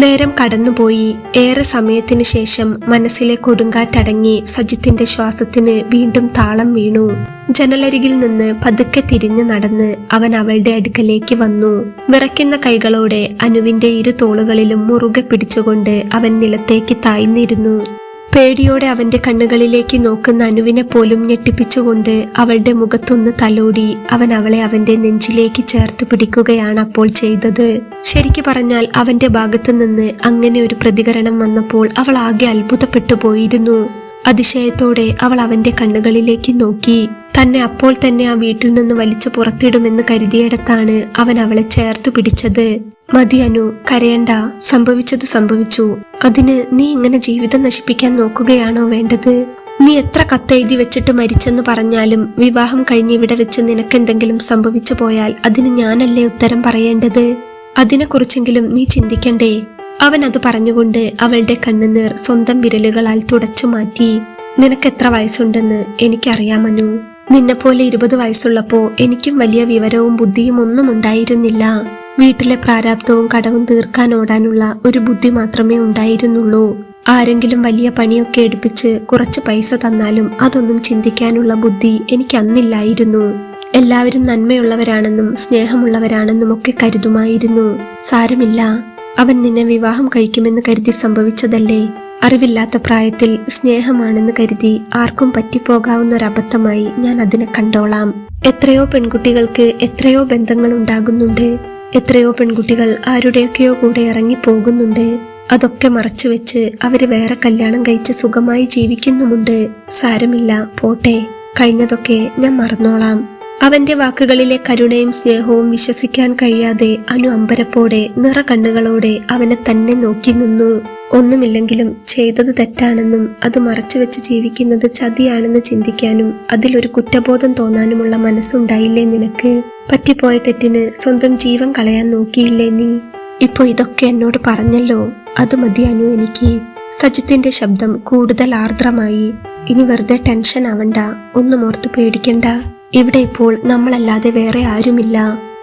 നേരം കടന്നുപോയി. ഏറെ സമയത്തിന് ശേഷം മനസ്സിലെ കൊടുങ്കാറ്റടങ്ങി സജിത്തിന്റെ ശ്വാസത്തിന് വീണ്ടും താളം വീണു. ജനലരികിൽ നിന്ന് പതുക്കെ തിരിഞ്ഞു നടന്ന് അവൻ അവളുടെ അടുക്കലേക്ക് വന്നു. വിറയ്ക്കുന്ന കൈകളോടെ അനുവിന്റെ 2 തോളുകളിലും മുറുകെ പിടിച്ചുകൊണ്ട് അവൻ നിലത്തേക്ക് താഴ്ന്നിരുന്നു. പേടിയോടെ അവന്റെ കണ്ണുകളിലേക്ക് നോക്കുന്ന അനുവിനെ പോലും ഞെട്ടിപ്പിച്ചുകൊണ്ട് അവളുടെ മുഖത്തൊന്ന് തലോടി അവൻ അവളെ അവന്റെ നെഞ്ചിലേക്ക് ചേർത്ത് പിടിക്കുകയാണ് അപ്പോൾ ചെയ്തത്. ശരിക്കു പറഞ്ഞാൽ അവന്റെ ഭാഗത്തു നിന്ന് അങ്ങനെ ഒരു പ്രതികരണം വന്നപ്പോൾ അവൾ ആകെ അത്ഭുതപ്പെട്ടു പോയിരുന്നു. അതിശയത്തോടെ അവൾ അവന്റെ കണ്ണുകളിലേക്ക് നോക്കി. തന്നെ അപ്പോൾ തന്നെ ആ വീട്ടിൽ നിന്ന് വലിച്ചു പുറത്തിടുമെന്ന് കരുതിയിടത്താണ് അവൻ അവളെ ചേർത്തു പിടിച്ചത്. മതി അനു, കരയണ്ട. സംഭവിച്ചത് സംഭവിച്ചു. അതിന് നീ ഇങ്ങനെ ജീവിതം നശിപ്പിക്കാൻ നോക്കുകയാണോ വേണ്ടത്? നീ എത്ര കത്തെഴുതി വെച്ചിട്ട് മരിച്ചെന്ന് പറഞ്ഞാലും വിവാഹം കഴിഞ്ഞ് ഇവിടെ വെച്ച് നിനക്കെന്തെങ്കിലും സംഭവിച്ചു പോയാൽ അതിന് ഞാനല്ലേ ഉത്തരം പറയേണ്ടത്? അതിനെക്കുറിച്ചെങ്കിലും നീ ചിന്തിക്കണ്ടേ? അവൻ അത് പറഞ്ഞുകൊണ്ട് അവളുടെ കണ്ണുനീർ സ്വന്തം വിരലുകളാൽ തുടച്ചു മാറ്റി. നിനക്കെത്ര വയസ്സുണ്ടെന്ന് എനിക്കറിയാമനു. നിന്നെപ്പോലെ 20 വയസ്സുള്ളപ്പോ എനിക്കും വലിയ വിവരവും ബുദ്ധിയും ഒന്നും ഉണ്ടായിരുന്നില്ല. വീട്ടിലെ പ്രാരാബ്ദവും കടവും തീർക്കാൻ ഓടാനുള്ള ഒരു ബുദ്ധി മാത്രമേ ഉണ്ടായിരുന്നുള്ളൂ. ആരെങ്കിലും വലിയ പണിയൊക്കെ എടുപ്പിച്ച് കുറച്ച് പൈസ തന്നാലും അതൊന്നും ചിന്തിക്കാനുള്ള ബുദ്ധി എനിക്ക് അന്നില്ലായിരുന്നു. എല്ലാവരും നന്മയുള്ളവരാണെന്നും സ്നേഹമുള്ളവരാണെന്നും ഒക്കെ കരുതുമായിരുന്നു. സാരമില്ല, അവൻ നിന്നെ വിവാഹം കഴിക്കുമെന്ന് കരുതി സംഭവിച്ചതല്ലേ. അറിവില്ലാത്ത പ്രായത്തിൽ സ്നേഹമാണെന്ന് കരുതി ആർക്കും പറ്റിപ്പോകാവുന്ന ഒരബദ്ധമായി ഞാൻ അതിനെ കണ്ടോളാം. എത്രയോ പെൺകുട്ടികൾക്ക് എത്രയോ ബന്ധങ്ങൾ ഉണ്ടാകുന്നുണ്ട്. എത്രയോ പെൺകുട്ടികൾ ആരുടെയൊക്കെയോ കൂടെ ഇറങ്ങിപ്പോകുന്നുണ്ട്. അതൊക്കെ മറച്ചുവെച്ച് അവര് വേറെ കല്യാണം കഴിച്ച് സുഖമായി ജീവിക്കുന്നുമുണ്ട്. സാരമില്ല, പോട്ടെ, കഴിഞ്ഞതൊക്കെ ഞാൻ മറന്നോളാം. അവന്റെ വാക്കുകളിലെ കരുണയും സ്നേഹവും വിശ്വസിക്കാൻ കഴിയാതെ അനു അമ്പരപ്പോടെ നിറകണ്ണുകളോടെ അവനെ തന്നെ നോക്കി നിന്നു. ഒന്നുമില്ലെങ്കിലും ചെയ്തത് തെറ്റാണെന്നും അത് മറച്ചുവെച്ച് ജീവിക്കുന്നത് ചതിയാണെന്ന് ചിന്തിക്കാനും അതിലൊരു കുറ്റബോധം തോന്നാനുമുള്ള മനസ്സുണ്ടായില്ലേ നിനക്ക്? പറ്റിപ്പോയ തെറ്റിന് സ്വന്തം ജീവൻ കളയാൻ നോക്കിയില്ലേ നീ? ഇപ്പൊ ഇതൊക്കെ എന്നോട് പറഞ്ഞല്ലോ, അത് മതി അനു എനിക്ക്. സജിത്തിന്റെ ശബ്ദം കൂടുതൽ ആർദ്രമായി. ഇനി വെറുതെ ടെൻഷൻ ആവണ്ട, ഒന്നും ഓർത്ത് പേടിക്കണ്ട. ഇവിടെ ഇപ്പോൾ നമ്മളല്ലാതെ വേറെ ആരുമില്ല.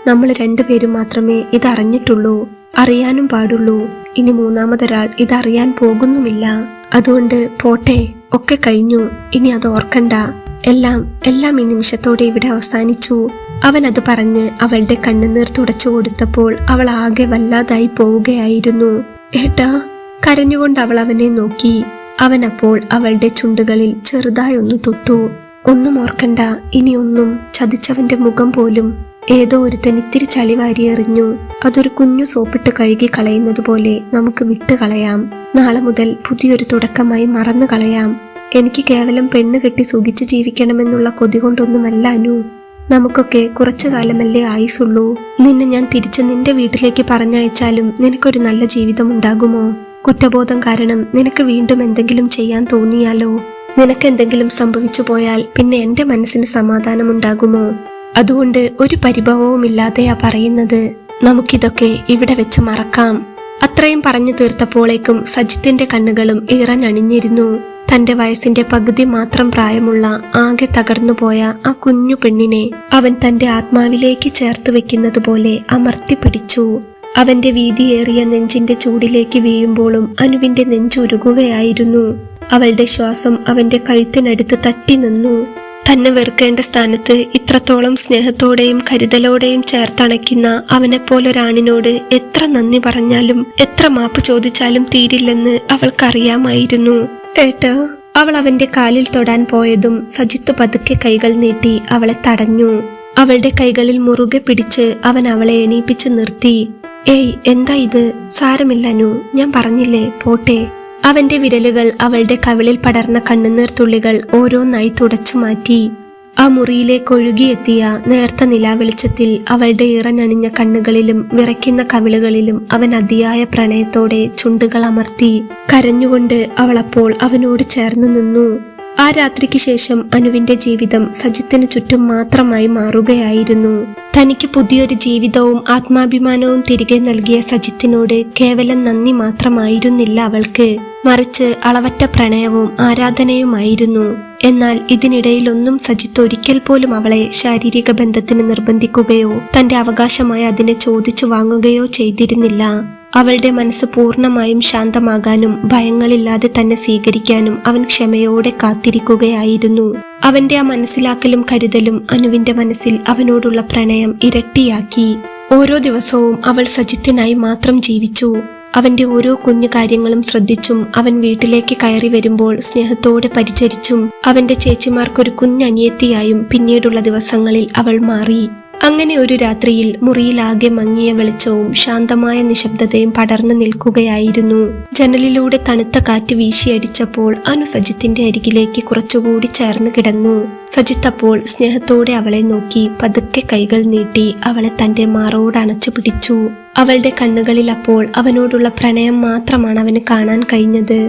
നമ്മൾ രണ്ടുപേരും മാത്രമേ ഇതറിഞ്ഞിട്ടുള്ളൂ, അറിയാനും പാടുള്ളൂ. ഇനി മൂന്നാമതൊരാൾ ഇതറിയാൻ പോകുന്നുമില്ല. അതുകൊണ്ട് പോട്ടെ, ഒക്കെ കഴിഞ്ഞു. ഇനി അത് ഓർക്കണ്ട. എല്ലാം ഈ നിമിഷത്തോടെ ഇവിടെ അവസാനിച്ചു. അവൻ അത് പറഞ്ഞ് അവളുടെ കണ്ണുനീർ തുടച്ചു കൊടുത്തപ്പോൾ അവൾ ആകെ വല്ലാതായി പോവുകയായിരുന്നു. ഏട്ടാ, കരഞ്ഞുകൊണ്ട് അവൾ അവനെ നോക്കി. അവൻ അപ്പോൾ അവളുടെ ചുണ്ടുകളിൽ ചെറുതായി ഒന്ന് തൊട്ടു. ഒന്നും ഓർക്കണ്ട, ഇനിയൊന്നും. ചതിച്ചവന്റെ മുഖം പോലും ഏതോ ഒരുത്തൻ ഇത്തിരി ചളി വാരിയെറിഞ്ഞു. അതൊരു കുഞ്ഞു സോപ്പിട്ട് കഴുകി കളയുന്നത് പോലെ നമുക്ക് വിട്ടുകളയാം. നാളെ മുതൽ പുതിയൊരു തുടക്കമായി മറന്നു കളയാം. എനിക്ക് കേവലം പെണ്ണ് കെട്ടി സുഖിച്ച് ജീവിക്കണമെന്നുള്ള കൊതി കൊണ്ടൊന്നുമല്ല അനു. നമുക്കൊക്കെ കുറച്ചു കാലമല്ലേ ആയുസുള്ളൂ. നിന്നെ ഞാൻ തിരിച്ച് നിന്റെ വീട്ടിലേക്ക് പറഞ്ഞയച്ചാലും നിനക്കൊരു നല്ല ജീവിതം ഉണ്ടാകുമോ? കുറ്റബോധം കാരണം നിനക്ക് വീണ്ടും എന്തെങ്കിലും ചെയ്യാൻ തോന്നിയാലോ? നിനക്കെന്തെങ്കിലും സംഭവിച്ചു പോയാൽ പിന്നെ എന്റെ മനസ്സിന് സമാധാനമുണ്ടാകുമോ? അതുകൊണ്ട് ഒരു പരിഭവവുമില്ലാതെയാ പറയുന്നത്. നമുക്കിതൊക്കെ ഇവിടെ വെച്ച് മറക്കാം. അത്രയും പറഞ്ഞു തീർത്തപ്പോഴേക്കും സജിത്തിന്റെ കണ്ണുകളും ഈറനണിഞ്ഞിരുന്നു. തന്റെ വയസ്സിന്റെ പകുതി മാത്രം പ്രായമുള്ള ആകെ തകർന്നുപോയ ആ കുഞ്ഞു പെണ്ണിനെ അവൻ തന്റെ ആത്മാവിലേക്ക് ചേർത്ത് വെക്കുന്നത് പോലെ അമർത്തി പിടിച്ചു. അവന്റെ വീതിയേറിയ നെഞ്ചിന്റെ ചൂടിലേക്ക് വീഴുമ്പോഴും അനുവിന്റെ നെഞ്ചുരുകുകയായിരുന്നു. അവളുടെ ശ്വാസം അവന്റെ കഴുത്തിനടുത്ത് തട്ടി നിന്നു. തന്നെ വെറുക്കേണ്ട സ്ഥാനത്ത് ഇത്രത്തോളം സ്നേഹത്തോടെയും കരുതലോടെയും ചേർത്തണയ്ക്കുന്ന അവനെപ്പോലൊരാണിനോട് എത്ര നന്ദി പറഞ്ഞാലും എത്ര മാപ്പ് ചോദിച്ചാലും തീരില്ലെന്ന് അവൾക്കറിയാമായിരുന്നു. ഏട്ടാ, അവൾ അവന്റെ കാലിൽ തൊടാൻ പോയതും സജിത്ത് പതുക്കെ കൈകൾ നീട്ടി അവളെ തടഞ്ഞു. അവളുടെ കൈകളിൽ മുറുകെ പിടിച്ച് അവൻ അവളെ എണീപ്പിച്ച് നിർത്തി. ഏയ്, എന്താ ഇത്? സാരമില്ല അനു, ഞാൻ പറഞ്ഞില്ലേ, പോട്ടെ. അവന്റെ വിരലുകൾ അവളുടെ കവിളിൽ പടർന്ന കണ്ണുനീർ തുള്ളികൾ ഓരോന്നായി തുടച്ചു മാറ്റി. ആ മുറിയിലേക്ക് ഒഴുകിയെത്തിയ നേർത്ത നിലാവെളിച്ചത്തിൽ അവളുടെ ഇറഞ്ഞണിഞ്ഞ കണ്ണുകളിലും വിറയ്ക്കുന്ന കവിളുകളിലും അവൻ അതിയായ പ്രണയത്തോടെ ചുണ്ടുകൾ അമർത്തി. കരഞ്ഞുകൊണ്ട് അവളപ്പോൾ അവനോട് ചേർന്ന് നിന്നു. ആ രാത്രിക്ക് ശേഷം അനുവിന്റെ ജീവിതം സജിത്തിന് ചുറ്റും മാത്രമായി മാറുകയായിരുന്നു. തനിക്ക് പുതിയൊരു ജീവിതവും ആത്മാഭിമാനവും തിരികെ നൽകിയ സജിത്തിനോട് കേവലം നന്ദി മാത്രമായിരുന്നില്ല അവൾക്ക്, മറിച്ച് അളവറ്റ പ്രണയവും ആരാധനയുമായിരുന്നു. എന്നാൽ ഇതിനിടയിലൊന്നും സജിത്ത് ഒരിക്കൽ പോലും അവളെ ശാരീരിക ബന്ധത്തിന് നിർബന്ധിക്കുകയോ തന്റെ അവകാശമായി അതിനെ ചോദിച്ചു വാങ്ങുകയോ ചെയ്തിരുന്നില്ല. അവളുടെ മനസ്സ് പൂർണ്ണമായും ശാന്തമാകാനും ഭയങ്ങളില്ലാതെ തന്നെ സ്വീകരിക്കാനും അവൻ ക്ഷമയോടെ കാത്തിരിക്കുകയായിരുന്നു. അവന്റെ ആ മനസ്സിലാക്കലും കരുതലും അനുവിന്റെ മനസ്സിൽ അവനോടുള്ള പ്രണയം ഇരട്ടിയാക്കി. ഓരോ ദിവസവും അവൾ സജിത്തിനായി മാത്രം ജീവിച്ചു. അവന്റെ ഓരോ കുഞ്ഞു കാര്യങ്ങളും ശ്രദ്ധിച്ചും അവൻ വീട്ടിലേക്ക് കയറി വരുമ്പോൾ സ്നേഹത്തോടെ പരിചരിച്ചും അവന്റെ ചേച്ചിമാർക്കൊരു കുഞ്ഞനിയത്തിയായും പിന്നീടുള്ള ദിവസങ്ങളിൽ അവൾ മാറി. അങ്ങനെ ഒരു രാത്രിയിൽ മുറിയിലാകെ മങ്ങിയ വെളിച്ചവും ശാന്തമായ നിശബ്ദതയും പടർന്നു നിൽക്കുകയായിരുന്നു. ജനലിലൂടെ തണുത്ത കാറ്റ് വീശിയടിച്ചപ്പോൾ അനു സജിത്തിന്റെ അരികിലേക്ക് കുറച്ചുകൂടി ചേർന്ന് കിടന്നു. സജിത്ത് അപ്പോൾ സ്നേഹത്തോടെ അവളെ നോക്കി പതുക്കെ കൈകൾ നീട്ടി അവളെ തന്റെ മാറോട് അണച്ചു പിടിച്ചു. അവളുടെ കണ്ണുകളിൽ അപ്പോൾ അവനോടുള്ള പ്രണയം മാത്രമാണ് അവന് കാണാൻ കഴിഞ്ഞത്.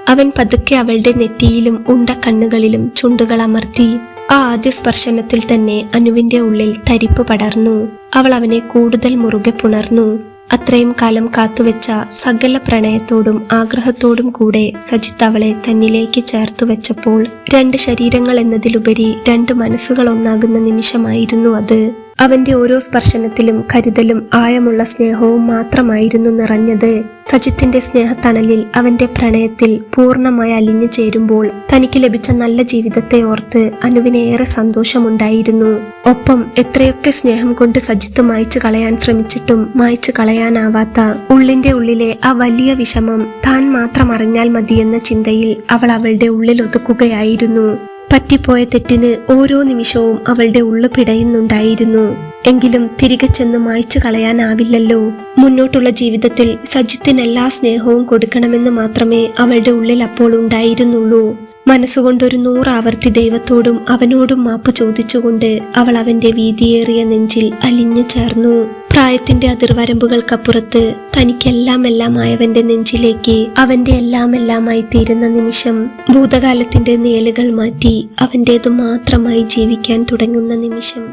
അവൻ പതുക്കെ അവളുടെ നെറ്റിയിലും ഉണ്ട കണ്ണുകളിലും ചുണ്ടുകൾ അമർത്തി. ആ ആദ്യ സ്പർശനത്തിൽ തന്നെ അനുവിന്റെ ഉള്ളിൽ തരിപ്പ് പടർന്നു. അവൾ അവനെ കൂടുതൽ മുറുകെ പുണർന്നു. അത്രയും കാലം കാത്തുവെച്ച സകല പ്രണയത്തോടും ആഗ്രഹത്തോടും കൂടെ സജിത്ത് അവളെ തന്നിലേക്ക് ചേർത്തു വെച്ചപ്പോൾ രണ്ട് ശരീരങ്ങൾ എന്നതിലുപരി രണ്ട് മനസ്സുകൾ ഒന്നാകുന്ന നിമിഷമായിരുന്നു അത്. അവന്റെ ഓരോ സ്പർശനത്തിലും കരുതലും ആഴമുള്ള സ്നേഹവും മാത്രമായിരുന്നു നിറഞ്ഞത്. സജിത്തിന്റെ സ്നേഹത്തണലിൽ അവന്റെ പ്രണയത്തിൽ പൂർണ്ണമായി അലിഞ്ഞു ചേരുമ്പോൾ തനിക്ക് ലഭിച്ച നല്ല ജീവിതത്തെ ഓർത്ത് അനുവിനേറെ സന്തോഷമുണ്ടായിരുന്നു. ഒപ്പം എത്രയൊക്കെ സ്നേഹം കൊണ്ട് സജിത്ത് മായ്ച്ചു കളയാൻ ശ്രമിച്ചിട്ടും മായ്ച്ചു കളയാനാവാത്ത ഉള്ളിന്റെ ഉള്ളിലെ ആ വലിയ വിഷമം താൻ മാത്രം അറിഞ്ഞാൽ മതിയെന്ന ചിന്തയിൽ അവൾ അവളുടെ ഉള്ളിൽ ഒതുക്കുകയായിരുന്നു. പറ്റിപ്പോയ തെറ്റിന് ഓരോ നിമിഷവും അവളുടെ ഉള്ളു പിടയുന്നുണ്ടായിരുന്നു. എങ്കിലും തിരികെ ചെന്ന് മായ്ച്ചു കളയാനാവില്ലല്ലോ. മുന്നോട്ടുള്ള ജീവിതത്തിൽ സജിത്തിന് എല്ലാ സ്നേഹവും കൊടുക്കണമെന്ന് മാത്രമേ അവളുടെ ഉള്ളിൽ അപ്പോൾ ഉണ്ടായിരുന്നുള്ളൂ. മനസ്സുകൊണ്ടൊരു 100 ആവർത്തി ദൈവത്തോടും അവനോടും മാപ്പ് ചോദിച്ചുകൊണ്ട് അവൾ അവന്റെ വീതിയേറിയ നെഞ്ചിൽ അലിഞ്ഞു ചേർന്നു. പ്രായത്തിന്റെ അതിർവരമ്പുകൾക്കപ്പുറത്ത് തനിക്കെല്ലാമെല്ലാമായവന്റെ നെഞ്ചിലേക്ക് അവന്റെ എല്ലാമെല്ലാമായി തീരുന്ന നിമിഷം, ഭൂതകാലത്തിന്റെ നിഴലുകൾ മാറ്റി അവന്റേതു മാത്രമായി ജീവിക്കാൻ തുടങ്ങുന്ന നിമിഷം.